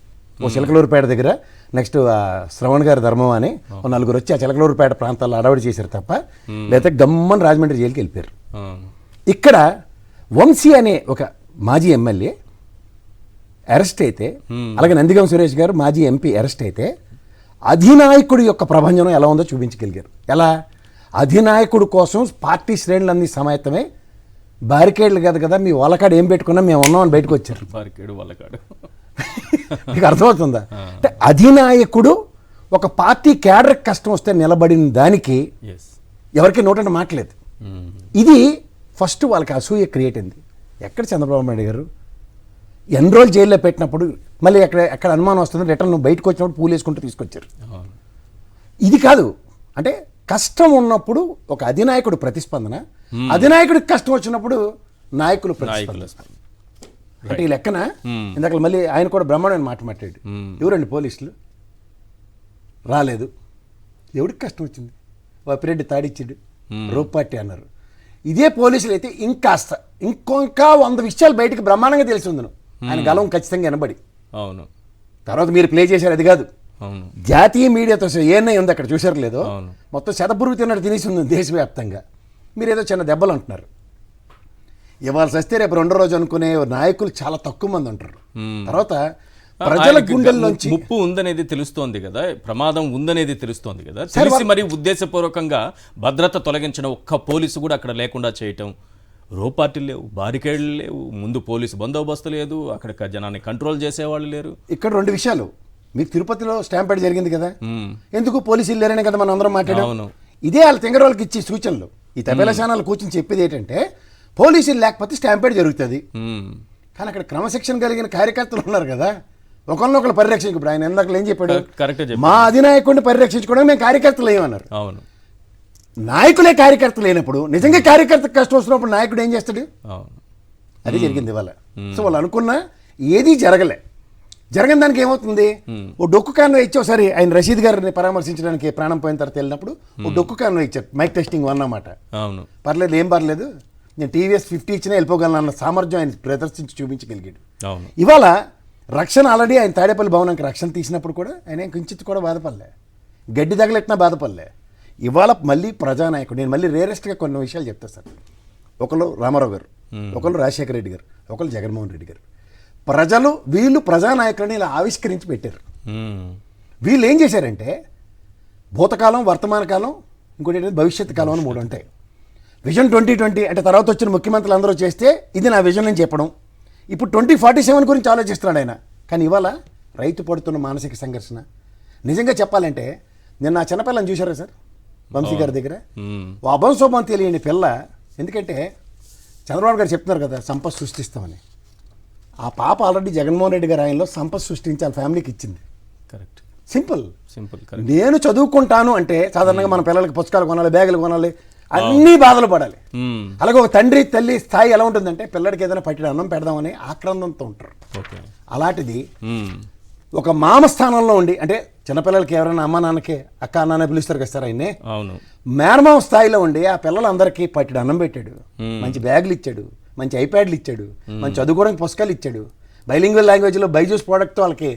ఓ చిలకలూరుపేట దగ్గర, నెక్స్ట్ శ్రవణ్ గారి ధర్మం అని ఓ 4 వచ్చి ఆ చిలకలూరుపేట ప్రాంతాల్లో అడవిడి చేశారు తప్ప, లేకపోతే గమ్మని రాజమండ్రి జైలుకి వెళ్ళిపోయారు. ఇక్కడ వంశీ అనే ఒక మాజీ ఎమ్మెల్యే అరెస్ట్ అయితే, అలాగే నందిగం సురేష్ గారు మాజీ ఎంపీ అరెస్ట్ అయితే, అధినాయకుడి యొక్క ప్రభంజనం ఎలా ఉందో చూపించగలిగారు. ఎలా? అధినాయకుడి కోసం పార్టీ శ్రేణులన్నీ సమాయత్తమై బారికేడ్లు కదా మీ వాళ్ళకాడు ఏం పెట్టుకున్నా మేము ఉన్నామని బయటకు వచ్చారు. బారికేడు వాళ్ళకాడు మీకు అర్థమవుతుందా? అంటే అధినాయకుడు ఒక పార్టీ క్యాడర్ కష్టం వస్తే నిలబడిన దానికి ఎవరికి నోటంటే మాట్లేదు. ఇది ఫస్ట్ వాళ్ళకి అసూయ క్రియేట్ అయింది. ఎక్కడ చంద్రబాబు నాయుడు గారు ఎన్ని రోజులు జైల్లో పెట్టినప్పుడు మళ్ళీ ఎక్కడ అనుమానం వస్తుంది, రిటర్న్ నువ్వు బయటకు వచ్చినప్పుడు పూలు వేసుకుంటూ తీసుకొచ్చారు. ఇది కాదు, అంటే కష్టం ఉన్నప్పుడు ఒక అధినాయకుడు ప్రతిస్పందన, అధినాయకుడికి కష్టం వచ్చినప్పుడు నాయకులు ప్రతిస్పందన. అంటే ఈ లెక్కన ఇందాక మళ్ళీ ఆయన కూడా బ్రహ్మాండమైన మాట మాట్లాడు. ఎవరండి పోలీసులు రాలేదు, ఎవరికి కష్టం వచ్చింది, వాపిరెడ్డి తాడిచ్చాడు, రూపాటి అన్నారు. ఇదే పోలీసులు అయితే ఇంకా 100 విషయాలు బయటకు బ్రహ్మాండంగా తెలిసి ఉంది. ఆయన గలం ఖచ్చితంగా వినబడి. అవును. తర్వాత మీరు ప్లే చేశారు, అది కాదు, జాతీయ మీడియాతో ఏఎన్ఐ ఉంది అక్కడ, చూసారు లేదో, మొత్తం శతపురుగు తిన్నట్టు తినేసి ఉంది దేశవ్యాప్తంగా. మీరు ఏదో చిన్న దెబ్బలు అంటున్నారు. ఇవాళ సస్తే రేపు 2వ రోజు అనుకునే నాయకులు చాలా తక్కువ మంది ఉంటారు. తర్వాత ప్రజల గుండెల్లోంచి ముప్పు ఉందనేది తెలుస్తోంది కదా, ప్రమాదం ఉందనేది తెలుస్తోంది కదా, తెలిసి మరి ఉద్దేశపూర్వకంగా భద్రత తొలగించిన ఒక్క పోలీసు కూడా అక్కడ లేకుండా చేయటం, రో పార్టీలు లేవు, బారికేడ్లు లేవు, ముందు పోలీసు బందోబస్తు లేదు, అక్కడ జనాన్ని కంట్రోల్ చేసేవాళ్ళు లేరు. ఇక్కడ 2 విషయాలు. మీకు తిరుపతిలో స్టాంపేడ్ జరిగింది కదా, ఎందుకు పోలీసులు లేరనే కదా మనం అందరం మాట్లాడాం. ఇదే వాళ్ళ తెంగరోళ్ళకి ఇచ్చే సూచనలు. ఈ తబేలశానాలు కూర్చొని చెప్పేది ఏంటంటే పోలీసులు లేకపోతే స్టాంపేడ్ జరుగుతుంది. కానీ అక్కడ క్రమశిక్షణ కలిగిన కార్యకర్తలు ఉన్నారు కదా, ఒకరినొకరు పరిరక్షించు. ఇప్పుడు ఆయన ఎందాక ఏం చెప్పాడు, మా అధినాయకుడిని పరిరక్షించుకోవడానికి మేము కార్యకర్తలు ఏమన్నారు. అవును, నాయకులే కార్యకర్తలు లేనప్పుడు, నిజంగా కార్యకర్తకు కష్టం వస్తున్నప్పుడు నాయకుడు ఏం చేస్తాడు? అది జరిగింది ఇవాళ. సో వాళ్ళు అనుకున్నా ఏది జరగని దానికి ఏమవుతుంది, ఓ డొక్కు కాన్వే ఇచ్చి ఒకసారి ఆయన రషీద్ గారిని పరామర్శించడానికి ప్రాణం పోయిన తర్వాత వెళ్ళినప్పుడు ఓ డొక్కు కాన్వే ఇచ్చారు. మైక్ టెస్టింగ్ అన్నమాట. పర్లేదు, ఏం పర్లేదు, నేను టీవీఎస్ 50 ఇచ్చినా వెళ్ళిపోగలను అన్న సామర్థ్యం ఆయన ప్రదర్శించి చూపించగలిగాడు. ఇవాళ రక్షణ ఆల్రెడీ ఆయన తాడేపల్లి భవనానికి రక్షణ తీసినప్పుడు కూడా ఆయన కించిత్ కూడా బాధపడలే, గడ్డి తగలెట్టినా బాధపడలే. ఇవాళ మళ్ళీ ప్రజానాయకుడు. నేను మళ్ళీ రేరెస్ట్గా కొన్ని విషయాలు చెప్తాను సార్. ఒకళ్ళు రామారావు గారు, ఒకళ్ళు రాజశేఖర రెడ్డి గారు, ఒకళ్ళు జగన్మోహన్ రెడ్డి గారు. వీళ్ళు ప్రజానాయకులని ఇలా ఆవిష్కరించి పెట్టారు. వీళ్ళు ఏం చేశారంటే భూతకాలం, వర్తమాన కాలం, ఇంకోటి ఏంటంటే భవిష్యత్తు కాలం అని 3 ఉంటాయి. విజన్ 2020 అంటే తర్వాత వచ్చిన ముఖ్యమంత్రులు అందరూ చేస్తే ఇది నా విజన్ అని చెప్పడం. ఇప్పుడు 2047 గురించి ఆలోచిస్తున్నాడు ఆయన. కానీ ఇవాళ రైతు పడుతున్న మానసిక సంఘర్షణ నిజంగా చెప్పాలంటే, నేను నా చిన్నపిల్లని చూశారా సార్ వంశీ గారి దగ్గర, ఓ అభంశోభం తెలియని పిల్ల. ఎందుకంటే చంద్రబాబు గారు చెప్తున్నారు కదా సంపద సృష్టిస్తామని. ఆ పాప ఆల్రెడీ జగన్మోహన్ రెడ్డి గారి ఆయనలో సంపద సృష్టించాలి ఫ్యామిలీకి ఇచ్చింది. Correct, simple. నేను చదువుకుంటాను అంటే సాధారణంగా మన పిల్లలకి పుస్తకాలు కొనాలి, బ్యాగులు కొనాలి, అన్ని బాధలు పడాలి. అలాగే ఒక తండ్రి తల్లి స్థాయి ఎలా ఉంటుందంటే పిల్లడికి ఏదైనా పట్టిన అన్నం పెడదామని ఆక్రందంతో ఉంటారు. అలాంటిది ఒక మామ స్థానంలో ఉండి, అంటే చిన్నపిల్లలకి ఎవరైనా అమ్మ నాన్నకి అక్క అన్న పిలుస్తారు కదా సార్ ఆయన్ని, మేనమామ స్థాయిలో ఉండి ఆ పిల్లలందరికీ పట్టిన అన్నం పెట్టాడు, మంచి బ్యాగులు ఇచ్చాడు, మంచి ఐప్యాడ్లు ఇచ్చాడు, మంచి చదువుకోవడానికి పుస్తకాలు ఇచ్చాడు, బైలింగ్వల్ లాంగ్వేజ్లో బైజూస్ ప్రోడక్ట్తో వాళ్ళకి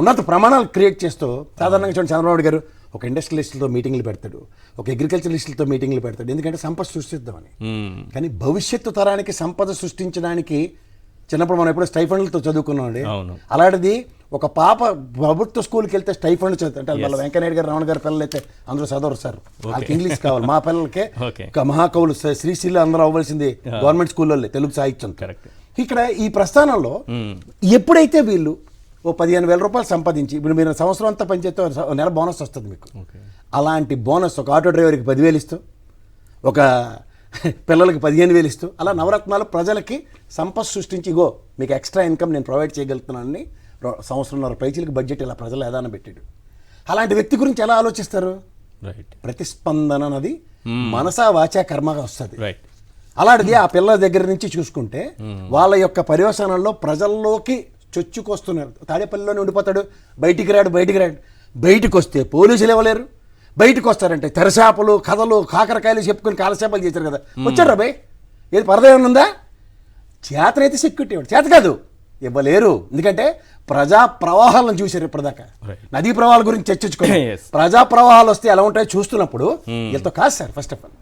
ఉన్నత ప్రమాణాలు క్రియేట్ చేస్తూ సాధారణంగా చూడండి చంద్రబాబు నాయుడు గారు ఒక ఇండస్ట్రియలిస్టులతో మీటింగ్లు పెడతాడు, ఒక అగ్రికల్చరలిస్టులతో మీటింగ్లు పెడతాడు, ఎందుకంటే సంపద సృష్టిద్దామని. కానీ భవిష్యత్తు తరానికి సంపద సృష్టించడానికి చిన్నప్పుడు మనం ఎప్పుడో స్టైఫండ్లతో చదువుకున్నామండి. అలాంటిది ఒక పాప ప్రభుత్వ స్కూల్కి వెళ్తే స్టైఫండ్ చదువుతుంది అంటే వాళ్ళ వెంకయ్యనాయుడు గారు రావణ గారి పిల్లలు అయితే అందరూ చదవరు సార్, వాళ్ళకి ఇంగ్లీష్ కావాలి. మా పిల్లలకే మహాకవులు శ్రీశీల అందరూ అవ్వాల్సింది గవర్నమెంట్ స్కూల్లో తెలుగు సాహిత్యం. ఇక్కడ ఈ ప్రస్థానంలో ఎప్పుడైతే వీళ్ళు ఓ 15,000 రూపాయలు సంపాదించి ఇప్పుడు మీరు సంవత్సరం అంతా పనిచేస్తే నెల బోనస్ వస్తుంది మీకు. అలాంటి బోనస్ ఒక ఆటో డ్రైవర్కి 10,000 ఇస్తూ, ఒక పిల్లలకి 15,000 ఇస్తూ, అలా నవరత్నాలు ప్రజలకి సంపద సృష్టించి ఇగో మీకు ఎక్స్ట్రా ఇన్కమ్ నేను ప్రొవైడ్ చేయగలుగుతున్నానని సంవత్సరంన్నర పైచీలకు బడ్జెట్ ఇలా ప్రజలు ఏదాన పెట్టాడు. అలాంటి వ్యక్తి గురించి ఎలా ఆలోచిస్తారు? ప్రతిస్పందన అన్నది మనసా వాచా కర్మగా వస్తుంది. అలాంటిది ఆ పిల్లల దగ్గర నుంచి చూసుకుంటే వాళ్ళ యొక్క పర్యవసానంలో ప్రజల్లోకి చొచ్చుకొస్తున్నారు. తాడేపల్లిలోనే ఉండిపోతాడు, బయటికి రాడు. బయటికి వస్తే పోలీసులు ఇవ్వలేరు. బయటకు వస్తారంటే తెరచాపలు, కథలు, కాకరకాయలు చెప్పుకొని కాలశాపలు చేశారు కదా. వచ్చారు రా భయ్, ఏది పరద ఏమైనా ఉందా? చేతనైతే సెక్యూరిటీ ఇవ్వడు, చేత కాదు ఇవ్వలేరు. ఎందుకంటే ప్రజా ప్రవాహాలను చూశారు ఇప్పటిదాకా. నదీ ప్రవాహాల గురించి చర్చించుకోండి. ప్రజా ప్రవాహాలు వస్తే ఎలా ఉంటాయో చూస్తున్నప్పుడు వీళ్ళతో కాదు సార్ ఫస్ట్ ఆఫ్ ఆల్.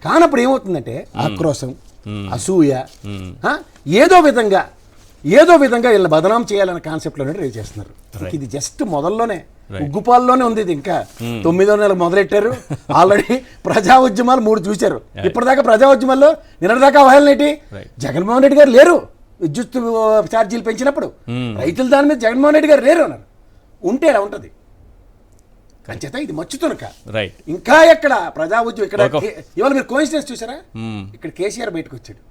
కానప్పుడు ఏమవుతుందంటే ఆక్రోశం, అసూయ, ఏదో విధంగా వీళ్ళని బదనాం చేయాలనే కాన్సెప్ట్లోనే ట్రై చేస్తున్నారు. ఇది జస్ట్ మొదల్లోనే ఉగ్గుపాల్లోనే ఉంది. ఇది ఇంకా 9వ నెల మొదలెట్టారు. ఆల్రెడీ ప్రజా ఉద్యమాలు 3 చూశారు. ఇప్పటిదాకా ప్రజా ఉద్యమాల్లో నిన్నటిదాకా అవహేళన ఏంటి? జగన్మోహన్ రెడ్డి గారు లేరు విద్యుత్ ఛార్జీలు పెంచినప్పుడు. రైతులు దాని మీద జగన్మోహన్ రెడ్డి గారు లేరు అన్నారు. ఉంటే ఎలా ఉంటుంది? కంచేత ఇది మచ్చుతునక ఇంకా ఎక్కడ ప్రజా ఉద్యమం. ఇక్కడ ఇవాళ మీరు కోయిన్సిడెన్స్ చూసారా? ఇక్కడ కేసీఆర్ బయటకు వచ్చాడు,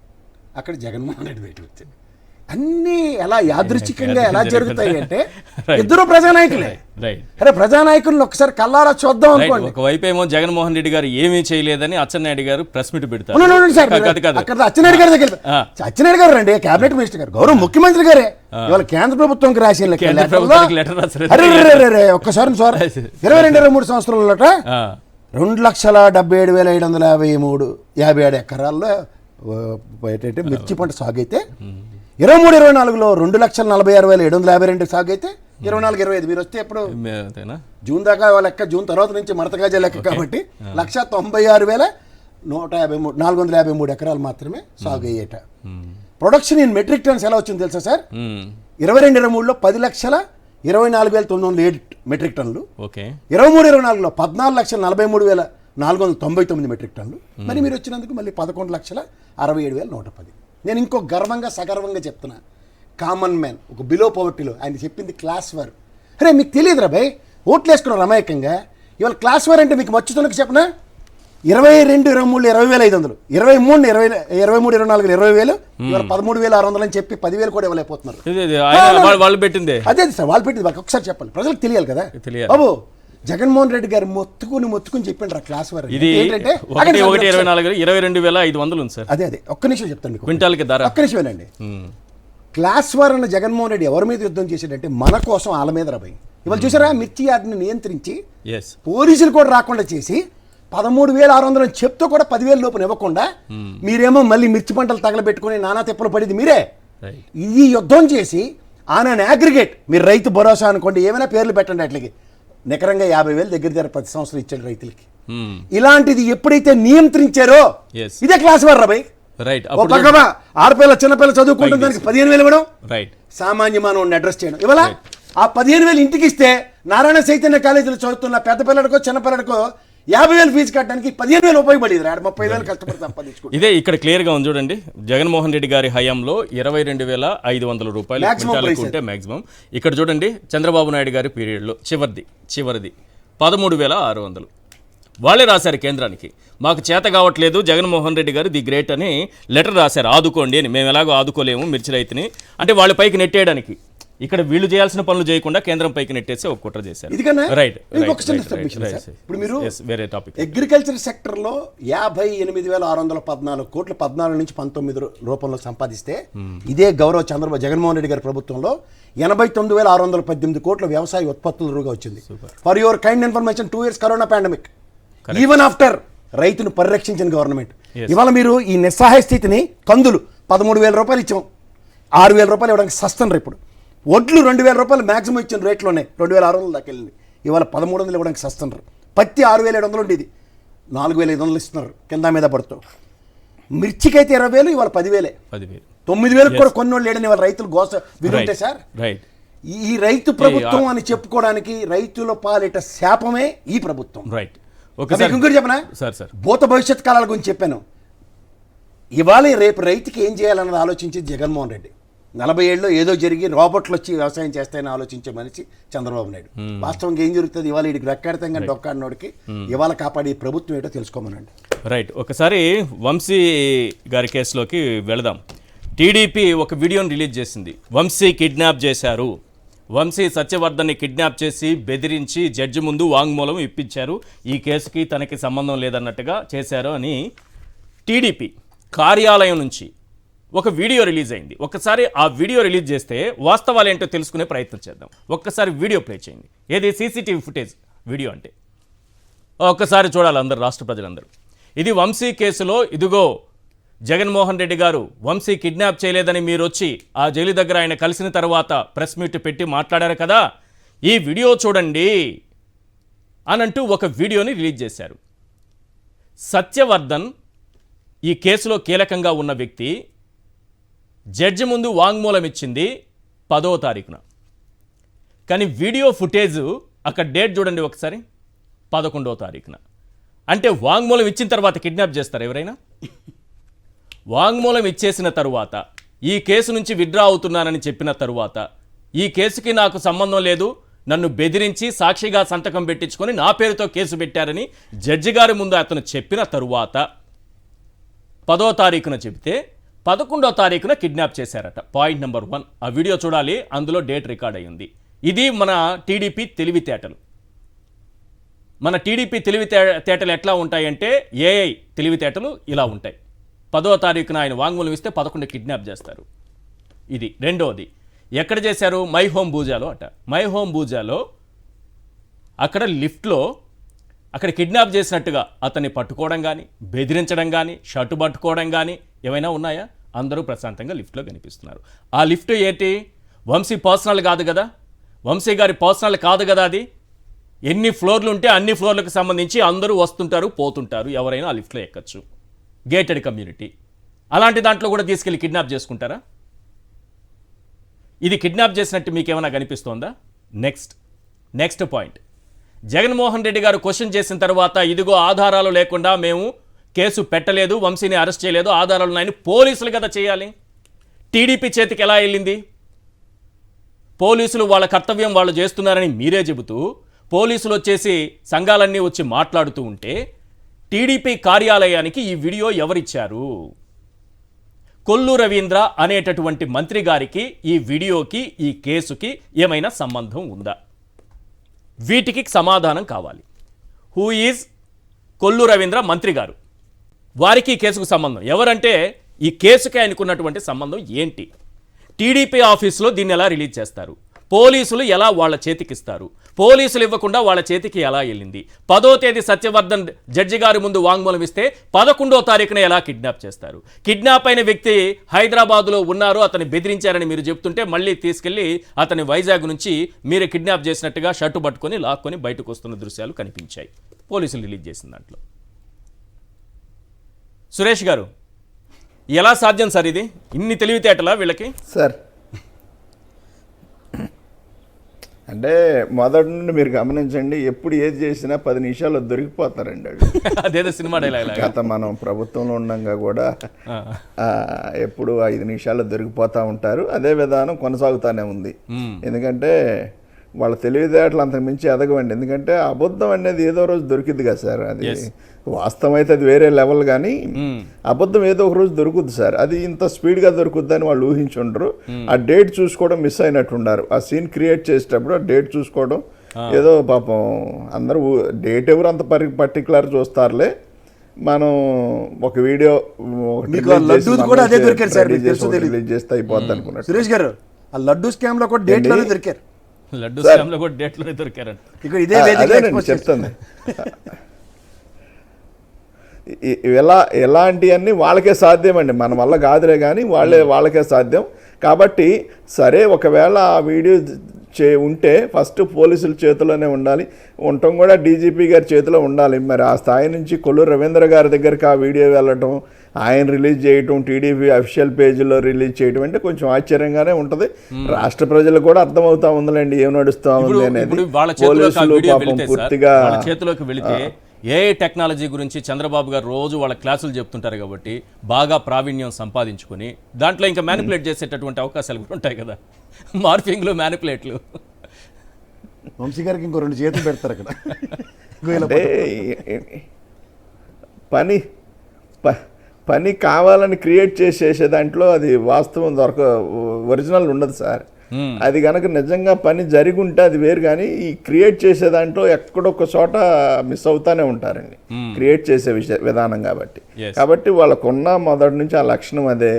అక్కడ జగన్మోహన్ రెడ్డి బయటకు వచ్చాడు. అన్నీ ఎలా యాదృచ్ఛికంగా ఎలా జరుగుతాయి అంటే ఇద్దరు ప్రజానాయకులే. అరే ప్రజానాయకులను ఒకసారి కల్లారా చూద్దాం అనుకోండి. ఒకవైపు ఏమో జగన్మోహన్ రెడ్డి గారు ఏమీ చేయలేదని అచ్చెన్నాయుడు గారు ప్రెస్ మీట్ పెడతారు. అక్కడ అచ్చెన్నాయుడు గారి దగ్గర అచ్చెన్నాయుడు గారు రండి, కేబినెట్ మినిస్టర్ గారు, గౌరవ ముఖ్యమంత్రి గారే ఇవాళ కేంద్ర ప్రభుత్వంకి రాసిన ఒక్కసారి 22-23 సంవత్సరాల 2,77,553 ఎకరాల్లో మిర్చి పంట సాగు అయితే 23-24లో 2,46,752 సాగు అయితే 24-25 మీరు వస్తే ఎప్పుడు జూన్ దాకా లెక్క, జూన్ తర్వాత నుంచి మడతగాజే లెక్క కాబట్టి 1,90,453 ఎకరాలు మాత్రమే సాగు అయ్యేట. ప్రొడక్షన్ ఇన్ మెట్రిక్ టన్స్ ఎలా వచ్చింది తెలుసా సార్? 22-23లో 10,24,907 మెట్రిక్ టన్నులు, 23-24లో 14,43,499 మెట్రిక్ టన్నులు. మరి మీరు వచ్చినందుకు మళ్ళీ 11,67,110. నేను ఇంకో గర్వంగా సగర్వంగా చెప్తున్నా, కామన్ మ్యాన్, ఒక బిలో పవర్టీలో ఆయన చెప్పింది క్లాస్ వార్. అరే మీకు తెలియదురా భయ్, ఓట్లు వేసుకున్నారు అమాయకంగా. ఇవాళ క్లాస్ వార్ అంటే మీకు మచ్చుతున్నకు చెప్పనా? 22, 23, 20,500, 23, 24, 20,000, ఇవాళ 13,600 అని చెప్పి 10,000 కూడా ఇవ్వలేకపోతున్నారు. వాళ్ళు పెట్టిందే అదే సార్, వాళ్ళు పెట్టింది వాళ్ళకి ఒకసారి చెప్పండి, ప్రజలకు తెలియాలి కదా బాబు. జగన్మోహన్ రెడ్డి గారు మొత్తుకుని చెప్పిండ్రు ఆ క్లాస్ వారు ఏంటంటే 22,500 ఉంది సార్. అదే ఒక్క నిమిషం చెప్తాను మీకు, ఒక్క నిమిషం వినండి. క్లాస్ వార్ అన్న జగన్మోహన్ రెడ్డి ఎవరి మీద యుద్ధం చేశాడంటే మన కోసం వాళ్ళ మీద రాబోయి. ఇవాళ చూసారా మిర్చి యార్డ్ని నియంత్రించి పోలీసులు కూడా రాకుండా చేసి 13,600 అని చెప్తూ కూడా 10,000 లోపు ఇవ్వకుండా మీరేమో మళ్ళీ మిర్చి పంటలు తగలబెట్టుకుని నానా తిప్పలు పడింది మీరే. ఈ యుద్ధం చేసి ఆన్ అగ్రిగేట్ మీరు రైతు భరోసా అనుకోండి, ఏమైనా పేర్లు పెట్టండి, అట్లకి నికరంగా 50,000 దగ్గర ప్రతి సంవత్సరం ఇచ్చాడు రైతులకి. ఇలాంటిది ఎప్పుడైతే నియంత్రించారో ఇదే క్లాస్ వార్ రాబాయ్. ఆడపిల్ల చిన్నపిల్ల చదువుకుంటుంది, దానికి 15,000 ఇవ్వడం, సామాన్య మానవుడిని అడ్రస్ చేయడం. ఇవాళ ఆ 15,000 ఇంటికి ఇస్తే నారాయణ చైతన్య కాలేజీలో చదువుతున్న పెద్ద పిల్లడికో చిన్న పిల్లడికో 50,000 ఫీజు కట్టడానికి 15,000 ఉపయోగపడేది. 30,000 కష్టపడి సంపాదించుకుంటారు. ఇదే ఇక్కడ క్లియర్ గా ఉంది చూడండి. జగన్మోహన్ రెడ్డి గారి హయాంలో 22,500 రూపాయలు ఉంటే మాక్సిమం. ఇక్కడ చూడండి చంద్రబాబు నాయుడు గారి పీరియడ్లో చివరిది 13,600. వాళ్ళే రాశారు కేంద్రానికి, మాకు చేత కావట్లేదు, జగన్మోహన్ రెడ్డి గారు ది గ్రేట్ అని లెటర్ రాశారు, ఆదుకోండి అని. మేము ఎలాగో ఆదుకోలేము మిర్చి రైతుని అంటే వాళ్ళ పైకి నెట్టేయడానికి. ఇక్కడ వీళ్ళు చేయాల్సిన పనులు చేయకుండా కేంద్రం పైకి నెట్టేసి ఒక కుట్ర చేశారు. ఇప్పుడు మీరు వేరే టాపిక్, అగ్రికల్చర్ సెక్టర్ లో 58,614 కోట్లు 14 నుంచి 19 రూపంలో సంపాదిస్తే ఇదే గౌరవ జగన్మోహన్ రెడ్డి గారి ప్రభుత్వంలో 89,618 కోట్ల వ్యవసాయ ఉత్పత్తులుగా వచ్చింది. For your kind information, 2 years corona pandemic, even after రైతును పరిరక్షించిన గవర్నమెంట్. ఇవాళ మీరు ఈ నిస్సహాయ స్థితిని కందులు 13,000 రూపాయలు ఇచ్చాం, 6,000 రూపాయలు ఇవ్వడానికి సస్తున్నారు ఇప్పుడు. వడ్లు 2,000 రూపాయలు మ్యాక్సిమం ఇచ్చిన రేట్లు ఉన్నాయి, 2,600 దాకా వెళ్ళింది. ఇవాళ 1,300 ఇవ్వడానికి సస్తున్నారు. పత్తి 6,700 ఉండేది, 4,500 ఇస్తున్నారు కింద మీద పడుతూ. మిర్చికైతే 20,000, ఇవాళ 10,000. 9,000 కూడా కొన్నోళ్ళు లేడని ఇవాళ రైతులు గోస వినుంటే సార్. ఈ రైతు ప్రభుత్వం అని చెప్పుకోవడానికి రైతుల పాలిట శాపమే ఈ ప్రభుత్వం. ఇంకోటి చెప్పనా, భూత భవిష్యత్ కాలాల గురించి చెప్పాను. ఇవాళ రేపు రైతుకి ఏం చేయాలన్నది ఆలోచించి జగన్మోహన్ రెడ్డి. 40 ఏళ్ళలో ఏదో జరిగి రోబోట్లు వచ్చి వ్యవసాయం చేస్తాయని ఆలోచించే మనిషి చంద్రబాబు నాయుడు. వాస్తవంగా ఏం జరుగుతుంది, ఇవాళ వీడికి రెక్కాడితే కానీ డొక్కాడినోడికి ఇవాళ కాపాడే ప్రభుత్వం ఏంటో తెలుసుకోమనండి. రైట్, ఒకసారి వంశీ గారి కేసులోకి వెళదాం. టీడీపీ ఒక వీడియోని రిలీజ్ చేసింది. వంశీ కిడ్నాప్ చేశారు, వంశీ సత్యవర్ధన్ని కిడ్నాప్ చేసి బెదిరించి జడ్జి ముందు వాంగ్మూలం ఇప్పించారు, ఈ కేసుకి తనకి సంబంధం లేదన్నట్టుగా చేశారు అని టీడీపీ కార్యాలయం నుంచి ఒక వీడియో రిలీజ్ అయింది. ఒక్కసారి ఆ వీడియో రిలీజ్ చేస్తే వాస్తవాలు ఏంటో తెలుసుకునే ప్రయత్నం చేద్దాం. ఒక్కసారి వీడియో ప్లే చేయండి. ఏది సీసీటీవీ ఫుటేజ్ వీడియో అంటే ఒక్కసారి చూడాలి అందరు, రాష్ట్ర ప్రజలందరూ. ఇది వంశీ కేసులో, ఇదిగో జగన్మోహన్ రెడ్డి గారు వంశీ కిడ్నాప్ చేయలేదని మీరు వచ్చి ఆ జైలు దగ్గర ఆయన కలిసిన తర్వాత ప్రెస్ మీట్ పెట్టి మాట్లాడారు కదా, ఈ వీడియో చూడండి అనంటూ ఒక వీడియోని రిలీజ్ చేశారు. సత్యవర్ధన్ ఈ కేసులో కీలకంగా ఉన్న వ్యక్తి జడ్జి ముందు వాంగ్మూలం ఇచ్చింది 10వ తారీఖున. కానీ వీడియో ఫుటేజ్ అక్కడ డేట్ చూడండి ఒకసారి, 11వ తారీఖున. అంటే వాంగ్మూలం ఇచ్చిన తర్వాత కిడ్నాప్ చేస్తారు ఎవరైనా? వాంగ్మూలం ఇచ్చేసిన తరువాత, ఈ కేసు నుంచి విత్డ్రా అవుతున్నానని చెప్పిన తరువాత, ఈ కేసుకి నాకు సంబంధం లేదు, నన్ను బెదిరించి సాక్షిగా సంతకం పెట్టించుకొని నా పేరుతో కేసు పెట్టారని జడ్జి గారి ముందు అతను చెప్పిన తరువాత 10వ తారీఖున చెబితే 11వ తారీఖున కిడ్నాప్ చేశారట. పాయింట్ నెంబర్ 1 ఆ వీడియో చూడాలి, అందులో డేట్ రికార్డ్ అయ్యింది. ఇది మన టీడీపీ తెలివితేటలు. మన టీడీపీ తెలివితేటలు ఎట్లా ఉంటాయంటే, ఏఐ తెలివితేటలు ఇలా ఉంటాయి. 10వ తారీఖున ఆయన వాంగ్మూలం ఇస్తే 11 కిడ్నాప్ చేస్తారు. ఇది రెండోది. ఎక్కడ చేశారు? మై హోమ్ బూజాలో అట. మై హోమ్ బూజాలో అక్కడ లిఫ్ట్లో అక్కడ కిడ్నాప్ చేసినట్టుగా అతన్ని పట్టుకోవడం కానీ, బెదిరించడం కానీ, షర్టు పట్టుకోవడం కానీ ఏమైనా ఉన్నాయా? అందరూ ప్రశాంతంగా లిఫ్ట్లో కనిపిస్తున్నారు. ఆ లిఫ్ట్ ఏంటి? వంశీ పర్సనల్ కాదు కదా, వంశీ గారి పర్సనల్ కాదు కదా అది. ఎన్ని ఫ్లోర్లు ఉంటే అన్ని ఫ్లోర్లకు సంబంధించి అందరూ వస్తుంటారు పోతుంటారు, ఎవరైనా ఆ లిఫ్ట్లో ఎక్కచ్చు. Gated community. అలాంటి దాంట్లో కూడా తీసుకెళ్ళి కిడ్నాప్ చేసుకుంటారా? ఇది కిడ్నాప్ చేసినట్టు మీకు ఏమైనా కనిపిస్తోందా? Next point. Jaganmohan Reddy garu question చేసిన తర్వాత, ఇదిగో ఆధారాలు లేకుండా మేము కేసు పెట్టలేదు, వంశీని అరెస్ట్ చేయలేదు, ఆధారాలు ఉన్నాయని పోలీసులు కదా చేయాలి. టీడీపీ చేతికి ఎలా వెళ్ళింది? పోలీసులు వాళ్ళ కర్తవ్యం వాళ్ళు చేస్తున్నారని మీరే చెబుతూ, పోలీసులు వచ్చేసి సంఘాలన్నీ వచ్చి మాట్లాడుతూ ఉంటే, టీడీపీ కార్యాలయానికి ఈ వీడియో ఎవరిచ్చారు? కొల్లు రవీంద్ర అనేటటువంటి మంత్రి గారికి ఈ వీడియోకి, ఈ కేసుకి ఏమైనా సంబంధం ఉందా? వీటికి సమాధానం కావాలి. హూ ఈజ్ కొల్లు రవీంద్ర మంత్రి గారు? వారికి కేసుకు సంబంధం ఎవరంటే, ఈ కేసుకి ఆయనకున్నటువంటి సంబంధం ఏంటి? టీడీపీ ఆఫీసులో దీన్ని ఎలా రిలీజ్ చేస్తారు? పోలీసులు ఎలా వాళ్ళ చేతికిస్తారు? పోలీసులు ఇవ్వకుండా వాళ్ళ చేతికి ఎలా వెళ్ళింది? 10వ తేదీ సత్యవర్ధన్ జడ్జి గారి ముందు వాంగ్మూలం ఇస్తే 11వ తారీఖున ఎలా కిడ్నాప్ చేస్తారు? కిడ్నాప్ అయిన వ్యక్తి హైదరాబాద్లో ఉన్నారు, అతన్ని బెదిరించారని మీరు చెప్తుంటే మళ్ళీ తీసుకెళ్లి అతని వైజాగ్ నుంచి మీరే కిడ్నాప్ చేసినట్టుగా షర్టు పట్టుకొని లాక్కొని బయటకు వస్తున్న దృశ్యాలు కనిపించాయి పోలీసులు రిలీజ్ చేసిన దాంట్లో. సురేష్ గారు, ఎలా సాధ్యం సార్ ఇది? ఇన్ని తెలివితేటలా వీళ్ళకి? సార్ అంటే మొదటి నుండి మీరు గమనించండి, ఎప్పుడు ఏది చేసినా 10 నిమిషాల్లో దొరికిపోతారండి వాళ్ళు. అదేదో సినిమా డైలాగ్. గత మనం ప్రభుత్వంలో ఉండగా కూడా ఎప్పుడు 5 నిమిషాల్లో దొరికిపోతూ ఉంటారు. అదే విధానం కొనసాగుతూనే ఉంది. ఎందుకంటే వాళ్ళ తెలివితేటలు అంతకు మించి ఎదగవండి. ఎందుకంటే అబద్ధం అనేది ఏదో రోజు దొరికింది కదా సార్. అది వాస్తవం అయితే అది వేరే లెవెల్, కానీ అబద్ధం ఏదో ఒక రోజు దొరుకుద్ది సార్. అది ఇంత స్పీడ్గా దొరుకుద్దని వాళ్ళు ఊహించుండరు. ఆ డేట్ చూసుకోవడం మిస్ అయినట్టున్నారు. ఆ సీన్ క్రియేట్ చేసేటప్పుడు ఆ డేట్ చూసుకోవడం ఏదో పాపం అందరూ డేట్ ఎవరు అంత పర్టికులర్ చూస్తారులే. మనం ఒక వీడియో రిలీజ్ చేస్తే అయిపోద్ది అనుకున్నాడు. సురేష్ గారు, ఆ లడ్డూ స్కామ్ లో కూడా డేట్ లోనే దొరికారు. లడ్డూ స్కామ్ లో కూడా డేట్ లోనే దొరికారు. చెప్తాను. ఎలాంటివన్నీ వాళ్ళకే సాధ్యం అండి, మన వల్ల కాదులే, కానీ వాళ్ళకే సాధ్యం. కాబట్టి సరే ఒకవేళ ఆ వీడియో ఉంటే ఫస్ట్ పోలీసుల చేతిలోనే ఉండాలి, ఉండటం కూడా డీజీపీ గారి చేతిలో ఉండాలి. మరి ఆ స్థాయి నుంచి కొల్లూరు రవీంద్ర గారి దగ్గరికి ఆ వీడియో వెళ్ళటం, ఆయన రిలీజ్ చేయటం, టీడీపీ అఫీషియల్ పేజీలో రిలీజ్ చేయటం అంటే కొంచెం ఆశ్చర్యంగానే ఉంటుంది. రాష్ట్ర ప్రజలకు కూడా అర్థమవుతా ఉందిలేండి ఏం నడుస్తా ఉంది అనేది. పోలీసులు పాపం పూర్తిగా చేతిలోకి వెళితే ఏఐ టెక్నాలజీ గురించి చంద్రబాబు గారు రోజు వాళ్ళ క్లాసులు చెప్తుంటారు కాబట్టి బాగా ప్రావీణ్యం సంపాదించుకుని దాంట్లో ఇంకా మ్యానిపులేట్ చేసేటటువంటి అవకాశాలు కూడా ఉంటాయి కదా, మార్ఫింగ్లు మ్యానిపులేట్లు. వంశీ గారికి ఇంకో 2 చేతులు పెడతారు అక్కడ. అంటే పని కావాలని క్రియేట్ చేసే దాంట్లో అది వాస్తవం ఒరిజినల్ ఉండదు సార్. అది కనుక నిజంగా పని జరిగి ఉంటే అది వేరు, కానీ ఈ క్రియేట్ చేసే దాంట్లో ఎక్కడొక్క చోట మిస్ అవుతానే ఉంటారండి క్రియేట్ చేసే విధానం. కాబట్టి వాళ్ళకున్న మొదటి నుంచి ఆ లక్షణం అదే.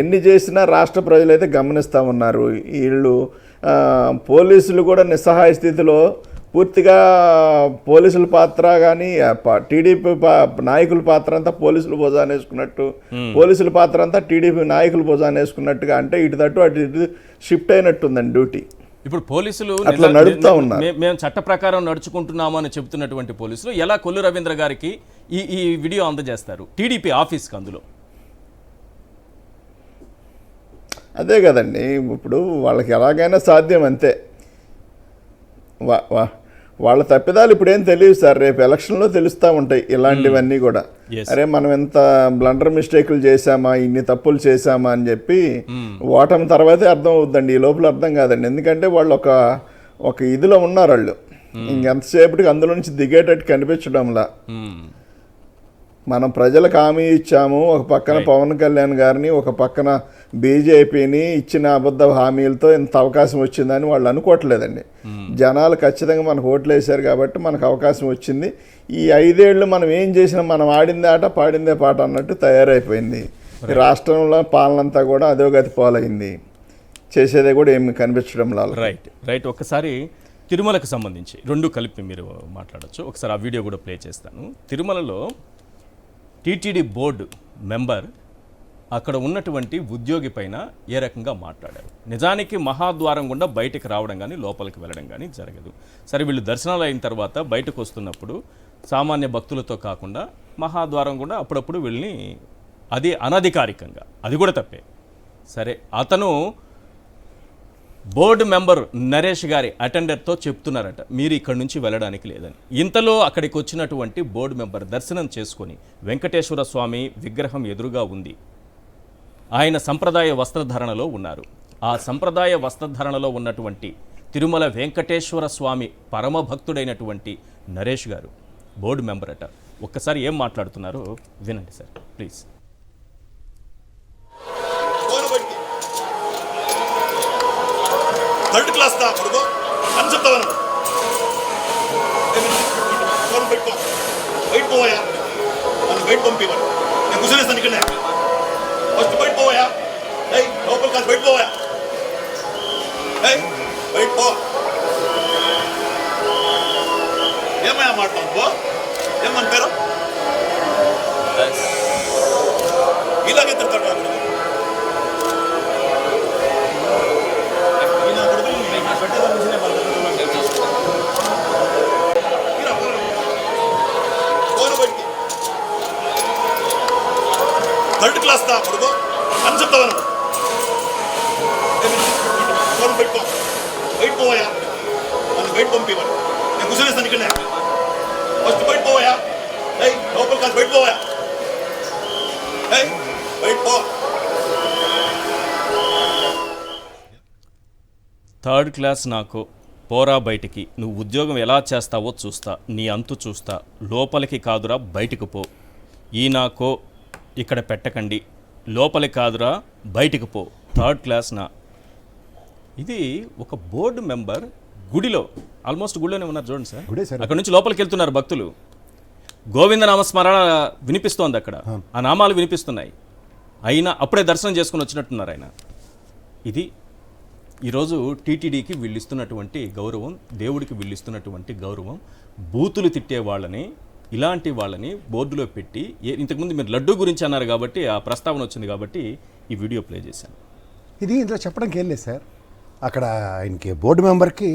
ఎన్ని చేసినా రాష్ట్ర ప్రజలైతే గమనిస్తూ ఉన్నారు. వీళ్ళు పోలీసులు కూడా నిస్సహాయ స్థితిలో పూర్తిగా పోలీసుల పాత్ర కానీ టీడీపీ నాయకుల పాత్ర అంతా పోలీసులు భుజాన్ని వేసుకున్నట్టు, పోలీసుల పాత్ర అంతా టీడీపీ నాయకులు భుజాన్ని వేసుకున్నట్టుగా, అంటే ఇటు తట్టు అటు ఇటు షిఫ్ట్ అయినట్టుందండి డ్యూటీ. ఇప్పుడు పోలీసులు అట్లా నడుపుతా ఉన్నారు. మేము చట్ట ప్రకారం నడుచుకుంటున్నాము అని చెబుతున్నటువంటి పోలీసులు ఎలా కొల్లు రవీంద్ర గారికి ఈ వీడియో అందజేస్తారు టీడీపీ ఆఫీస్కి? అందులో అదే కదండి, ఇప్పుడు వాళ్ళకి ఎలాగైనా సాధ్యం అంతే. వాళ్ళ తప్పిదాలు ఇప్పుడేం తెలియదు సార్, రేపు ఎలక్షన్లో తెలుస్తూ ఉంటాయి ఇలాంటివన్నీ కూడా. అరే మనం ఎంత బ్లండర్ మిస్టేకులు చేశామా, ఇన్ని తప్పులు చేశామా అని చెప్పి ఓటమి తర్వాతే అర్థం అవుద్దండి, ఈ లోపల అర్థం కాదండి. ఎందుకంటే వాళ్ళు ఒక ఇదిలో ఉన్నారు వాళ్ళు, ఇంకెంతసేపటికి అందులో నుంచి దిగేటట్టు కనిపించడంలా. మనం ప్రజలకు హామీ ఇచ్చాము, ఒక పక్కన పవన్ కళ్యాణ్ గారిని, ఒక పక్కన బీజేపీని ఇచ్చిన అబద్ధ హామీలతో ఇంత అవకాశం వచ్చిందని వాళ్ళు అనుకోవట్లేదండి. జనాలు ఖచ్చితంగా మనకు ఓట్లు వేశారు కాబట్టి మనకు అవకాశం వచ్చింది. ఈ 5 ఏళ్ళు మనం ఏం చేసినా మనం ఆడిందే ఆట పాడిందే పాట అన్నట్టు తయారైపోయింది. రాష్ట్రంలో పాలనంతా కూడా అదో గతి పాలైంది, చేసేదే కూడా ఏమి కనిపించడం లేదు. రైట్ ఒక్కసారి తిరుమలకు సంబంధించి 2 కలిపి మీరు మాట్లాడచ్చు. ఒకసారి ఆ వీడియో కూడా ప్లే చేస్తాను. తిరుమలలో టీటీడీ బోర్డు మెంబర్ అక్కడ ఉన్నటువంటి ఉద్యోగి పైన ఏ రకంగా మాట్లాడారు. నిజానికి మహాద్వారం గుండా బయటకు రావడం కానీ లోపలికి వెళ్ళడం కానీ జరగదు. సరే, వీళ్ళు దర్శనాలు అయిన తర్వాత బయటకు వస్తున్నప్పుడు సామాన్య భక్తులతో కాకుండా మహాద్వారం గుండా అప్పుడప్పుడు వెళ్ళి, అది అనధికారికంగా, అది కూడా తప్పే. సరే, అతను బోర్డు మెంబర్ నరేష్ గారి అటెండర్తో చెప్తున్నారట మీరు ఇక్కడి నుంచి వెళ్ళడానికి లేదని. ఇంతలో అక్కడికి వచ్చినటువంటి బోర్డు మెంబర్ దర్శనం చేసుకొని వెంకటేశ్వర స్వామి విగ్రహం ఎదురుగా ఉంది, ఆయన సంప్రదాయ వస్త్రధారణలో ఉన్నారు. ఆ సంప్రదాయ వస్త్రధారణలో ఉన్నటువంటి తిరుమల వెంకటేశ్వర స్వామి పరమ భక్తుడైనటువంటి నరేష్ గారు బోర్డు మెంబర్ అట. ఒక్కసారి ఏం మాట్లాడుతున్నారో వినండి సార్ ప్లీజ్. थर्ड क्लास था ಹುಡುಗ ಅನ್ಸುತ್ತವನು ಫೋನ್ ಬಿಟ್ಟು ವೈಟ್ ಹೋಯ ನಾನು ವೈಟ್ పంపివను నేను గుజరేస్ నికనే ఫస్ట్ వైట్ పోయా ఏయ్ లోకల్ క్లాస్ వైట్ పోయా ఏయ్ వైట్ పో ఏమయ్య మాట్లాడుతూ ఏమంటారు ఇలాగే తిడతాడు थर्ड क्लास था ಹುಡುಗ ಅನ್ಸುತ್ತವನು ಫೋನ್ ಬಿಟ್ಟು ವೈಟ್ ಹೋಯ ನಾನು ವೈಟ್ పంపివను నేను గుజరేస్ నికనే ఫస్ట్ వైట్ పోయా ఏయ్ లోకల్ క్లాస్ వైట్ పోయా ఏయ్ వైట్ పో. థర్డ్ క్లాస్ నాకు, పోరా బయటికి, నువ్వు ఉద్యోగం ఎలా చేస్తావో చూస్తా, నీ అంతు చూస్తా, లోపలికి కాదురా బయటికి పో, ఈ నాకో ఇక్కడ పెట్టకండి, లోపలికి కాదురా బయటికి పో, థర్డ్ క్లాస్ నా. ఇది ఒక బోర్డు మెంబర్ గుడిలో, ఆల్మోస్ట్ గుడిలోనే ఉన్నారు చూడండి సార్, అక్కడ నుంచి లోపలికి వెళ్తున్నారు భక్తులు, గోవింద నామస్మరణ వినిపిస్తోంది అక్కడ, ఆ నామాలు వినిపిస్తున్నాయి, అయినా అప్పుడే దర్శనం చేసుకుని వచ్చినట్టున్నారు ఆయన. ఇది ఈరోజు టీటీడీకి వీళ్ళు ఇస్తున్నటువంటి గౌరవం, దేవుడికి వీళ్ళు ఇస్తున్నటువంటి గౌరవం. బూతులు తిట్టే వాళ్ళని, ఇలాంటి వాళ్ళని బోర్డులో పెట్టి, ఇంతకుముందు మీరు లడ్డూ గురించి అన్నారు కాబట్టి ఆ ప్రస్తావన వచ్చింది కాబట్టి ఈ వీడియో ప్లే చేశాను. ఇది ఇందులో చెప్పడానికి ఏం లేదు సార్. అక్కడ ఆయనకి బోర్డు మెంబర్కి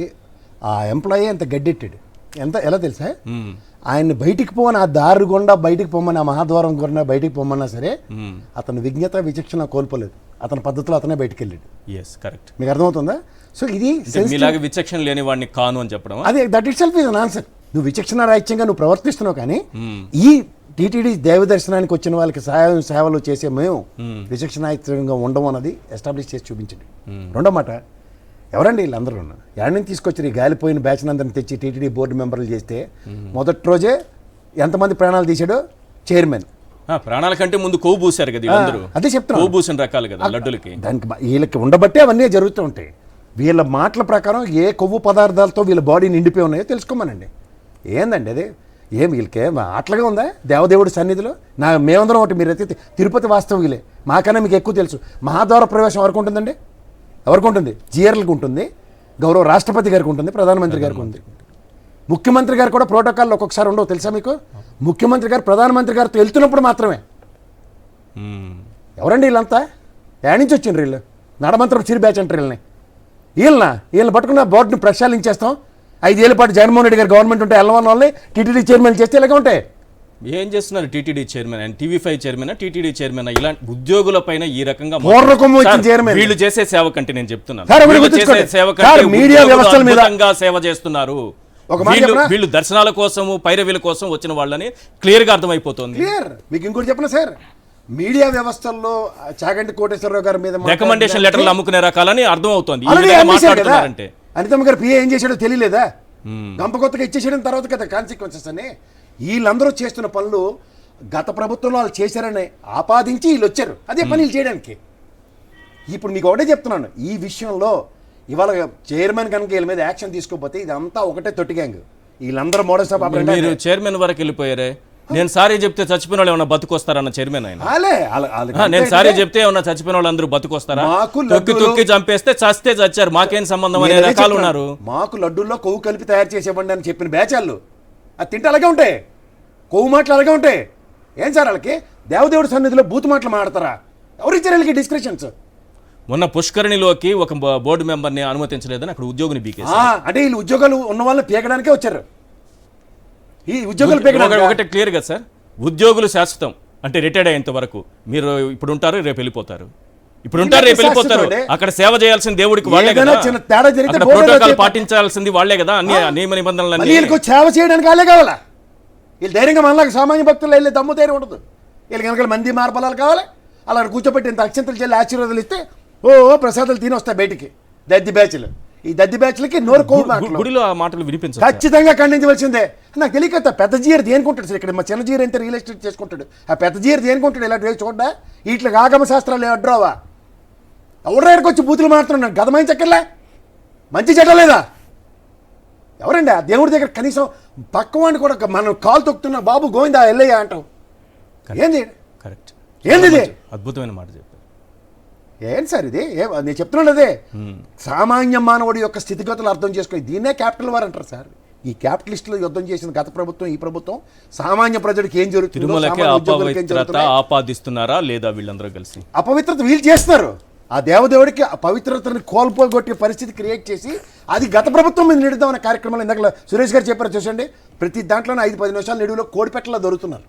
ఆ ఎంప్లాయీ అంత గడ్డెట్టాడు. ఎలా తెలుసా, ఆయన్ని బయటికి పోమని ఆ దారి గుండా బయటికి పోమని ఆ మహాద్వారం గుండా బయటికి పోమన్నా సరే అతను విజ్ఞత విచక్షణ కోల్పోలేదు. అతని పద్ధతిలో అతనే బయటికి వెళ్ళాడు. కరెక్ట్. మీకు అర్థమవుతుందా? సో ఇది మీలాగా విచక్షణ లేని వాడిని కాను అని చెప్పడం, అదే that it self is an answer. నువ్వు విచక్షణ రాహిత్యంగా నువ్వు ప్రవర్తిస్తున్నావు, కానీ ఈ టీటీడీ దేవ దర్శనానికి వచ్చిన వాళ్ళకి సేవలు చేసే మేము విచక్షణాయుతంగా ఉండము అన్నది ఎస్టాబ్లిష్ చేసి చూపించండి. రెండో మాట, ఎవరండి వీళ్ళందరూ ఎక్కడి నుంచి తీసుకొచ్చారు ఈ గాలిపోయిన బ్యాచ్ అందరిని తెచ్చి టీటీడీ బోర్డు మెంబర్లు చేస్తే? మొదటి రోజే ఎంతమంది ప్రాణాలు తీశాడో చైర్మన్. ప్రాణాల కంటే ముందు కొవ్వు పూసారు కదా వీళ్ళందరూ. అదే చెప్తున్నా, కొవ్వు పూసిన రకాలు కదా లడ్డులకి. దానికి వీళ్ళకి ఉండబట్టే అవన్నీ జరుగుతూ ఉంటాయి. వీళ్ళ మాటల ప్రకారం ఏ కొవ్వు పదార్థాలతో వీళ్ళ బాడీ నిండిపోయి ఉన్నాయో తెలుసుకోమనండి. ఏందండి అది? ఏం వీళ్ళకే అట్లాగే ఉందా దేవదేవుడి సన్నిధిలో? మేమందరం ఒకటి, మీరైతే తిరుపతి వాస్తవులే, మాకన్నా మీకు ఎక్కువ తెలుసు. మహాద్వార ప్రవేశం ఎవరికి ఉంటుందండి? ఎవరికి ఉంటుంది? జిఆర్లకు ఉంటుంది, గౌరవ రాష్ట్రపతి గారికి ఉంటుంది, ప్రధానమంత్రి గారికి ఉంది. ముఖ్యమంత్రి గారు కూడా ప్రోటోకాల్లో ఒక్కొక్కసారి ఉండవు తెలుసా మీకు? ముఖ్యమంత్రి గారు ప్రధానమంత్రి గారితో వెళ్తున్నప్పుడు మాత్రమే. ఎవరండి వీళ్ళంతా? ఏడ నుంచి వచ్చిండ్రు వీళ్ళు? నడమంత్రం చిరు బ్యాచ్ అంటారు వీళ్ళని. వీళ్ళని పట్టుకున్న బోర్డుని ప్రక్షాళించేస్తాం. 5 ఏళ్ల పాటు జగన్మోహన్ రెడ్డి గారు గవర్నమెంట్ ఉంటే ఎల్లవన్ వాళ్ళని టీటీడీ చైర్మన్ చేస్తే ఇలాగే ఉంటాయి. ఏం చేస్తున్నారు TTD chairman and TV5 chairman TTD chairman ఇలాంటి ఉద్యోగుల పైన ఈ రకంగా వీళ్ళు చేసే సేవ కంటే నేను చెప్తున్నాను, మీడియా వ్యవస్థల మీద సేవ చేస్తున్నారు. వీళ్ళు దర్శనాల కోసము పైరవీల కోసం వచ్చిన వాళ్ళని క్లియర్ గా అర్థమైపోతుంది. మీకు ఇంకోటి చెప్పనా సార్, మీడియా వ్యవస్థల్లో చాగంటి కోటేశ్వరరావు గారి మీద రికమెండేషన్ లెటర్లు అమ్ముకునే రకాలని అర్థం అవుతుంది. అనితమ్మ గారు పిఏ ఏం చేశాడో తెలియలేదా? గంప కొత్తగా ఇచ్చేసేయడం తర్వాత కదా కాన్సిక్వెన్సెస్ అని. వీళ్ళందరూ చేస్తున్న పనులు గత ప్రభుత్వంలో వాళ్ళు చేశారని ఆపాదించి వీళ్ళు వచ్చారు అదే పని చేయడానికి. ఇప్పుడు మీకు ఒకటే చెప్తున్నాను, ఈ విషయంలో ఇవాళ చైర్మన్ కనుక వీళ్ళ మీద యాక్షన్ తీసుకోకపోతే ఇదంతా ఒకటే తొట్టి గ్యాంగ్. వీళ్ళందరూ మోడల్స్ ఆఫ్ ఆపరేషన్. మీరు చైర్మన్ వరకు వెళ్ళిపోయారే. నేను సారీ చెప్తే చచ్చిపోయిన వాళ్ళు ఏమన్నా బతుకొస్తారన్న చైర్మన్ ఆయన. నేను సారీ చెప్తే ఏమన్నా చచ్చిపోయిన వాళ్ళు అందరూ బతుకొస్తారా? తొక్కి చంపేస్తే చస్తే చచ్చారు, మాకేం సంబంధం అనే రకాలు ఉన్నారు. మాకు లడ్డూల్లో కొవ్వు కలిపి తయారు చేసేవ్వండి అని చెప్పిన బ్యాచాళ్ళు అది తింటే అలాగే ఉంటాయి, కొవ్వు మాటలు అలాగే ఉంటాయి. ఏం సార్ వాళ్ళకి దేవదేవుడి సన్నిధిలో బూతు మాటలు మాడతారా? ఎవరిచ్చారు వాళ్ళకి డిస్క్రిప్షన్స్? మొన్న పుష్కరిణిలోకి ఒక బోర్డు మెంబర్ని అనుమతించలేదని అక్కడ ఉద్యోగిని బీకేశారు. అంటే వీళ్ళు ఉద్యోగాలు ఉన్న వాళ్ళని పీకడానికే వచ్చారు. ఈ ఉద్యోగులు ఒకటే క్లియర్ కదా సార్, ఉద్యోగులు శాశ్వతం అంటే రిటైర్డ్ అయ్యేంత వరకు. మీరు ఇప్పుడు ఉంటారు, రేపు వెళ్ళిపోతారు. ఇప్పుడు ఉంటారు, రేపు వెళ్ళిపోతారు. అక్కడ సేవ చేయాల్సిన దేవుడికి వాళ్ళే కదా, ప్రోటోకాల్ పాటించాల్సింది వాళ్ళే కదా, అన్ని నియమ నిబంధనలు సేవ చేయడానికి వాళ్ళే కావాలా? వీళ్ళు ధైర్యంగా మనలాగా సామాన్య భక్తులు వెళ్ళే దమ్ము ధైర్యం ఉండదు. వీళ్ళకి వెనకాల మంది మార్బలాలు కావాలి. అలా కూర్చోబెట్టి ఇంత అక్షంతలు చెల్లి ఆశీర్వాదాలు ఇస్తే ప్రసాదాలు తిని వస్తాయి బయటికి. దద్ది బ్యాచ్లు, ఈ దద్ది బ్యాచ్లకి నోరు గుడిలో ఆ మాటలు వినిపించారు, ఖచ్చితంగా ఖండించవలసిందే. నాకు తెలియక పెద్ద జీరు దేనికుంటాడు సార్? ఇక్కడ మా చిన్న జీరు ఎంత రియల్ ఎస్టేట్ చేసుకుంటాడు, ఆ పెద్ద జీరు దేనికుంటాడు? ఇలా చూడ్డా వీటికి ఆగమ శాస్త్రాలు అడ్రావా? ఎవరైనా వచ్చి బూతులు మారుతున్నాడు, గదమైన చక్కర్లే మంచి చెడ్డ లేదా? ఎవరండి ఆ దేవుడి దగ్గర కనీసం పక్కవాడిని కూడా మనం కాలు తొక్కుతున్నా బాబు గోవిందా ఎల్లయ్యా అంటాం. ఏంది కరెక్ట్? ఏంది ఇది? అద్భుతమైన మాట చెప్పారు. ఏంటి సార్ ఇది? నేను చెప్తున్నాను అదే, సామాన్య మానవుడి యొక్క స్థితిగతులు అర్థం చేసుకుని దీన్నే క్యాపిటల్ వార్ అంటారు సార్. ఈ క్యాపిటలిస్టులు యుద్ధం చేసిన గత ప్రభుత్వం, ఈ ప్రభుత్వం సామాన్య ప్రజలకి ఏం జరుగుతుంది ఆపాదిస్తున్నారా లేదా? వీళ్ళందరూ కలిసి అపవిత్రత వీళ్ళు చేస్తున్నారు. ఆ దేవదేవుడికి పవిత్రతని కోల్పోగొట్టే పరిస్థితి క్రియేట్ చేసి అది గత ప్రభుత్వం మీద నిడుద్దాం అనే కార్యక్రమాలు ఇందాక సురేష్ గారు చెప్పారు చూసండి. ప్రతి దాంట్లోనే 5-10 నిమిషాలు నిడువులో కోడిపెట్టలో దొరుకుతున్నారు.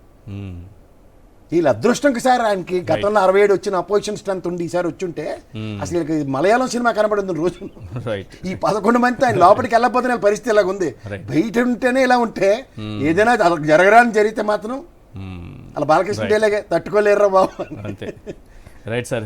వీళ్ళ అదృష్టంకి సార్ ఆయనకి గతంలో 67 వచ్చిన అపోజిషన్ స్ట్రెంత్ ఉండి ఈసారి వచ్చుంటే అసలు మలయాళం సినిమా కనబడింది రోజు. ఈ 11 మంది ఆయన లోపలికి వెళ్ళకపోతే పరిస్థితి ఇలాగ ఉంది. బయట ఉంటేనే ఇలా ఉంటే ఏదైనా జరగడానికి జరిగితే మాత్రం అలా బాలకృష్ణ డేలాగే తట్టుకోలేరురా బాబు. అంతే. Right sir.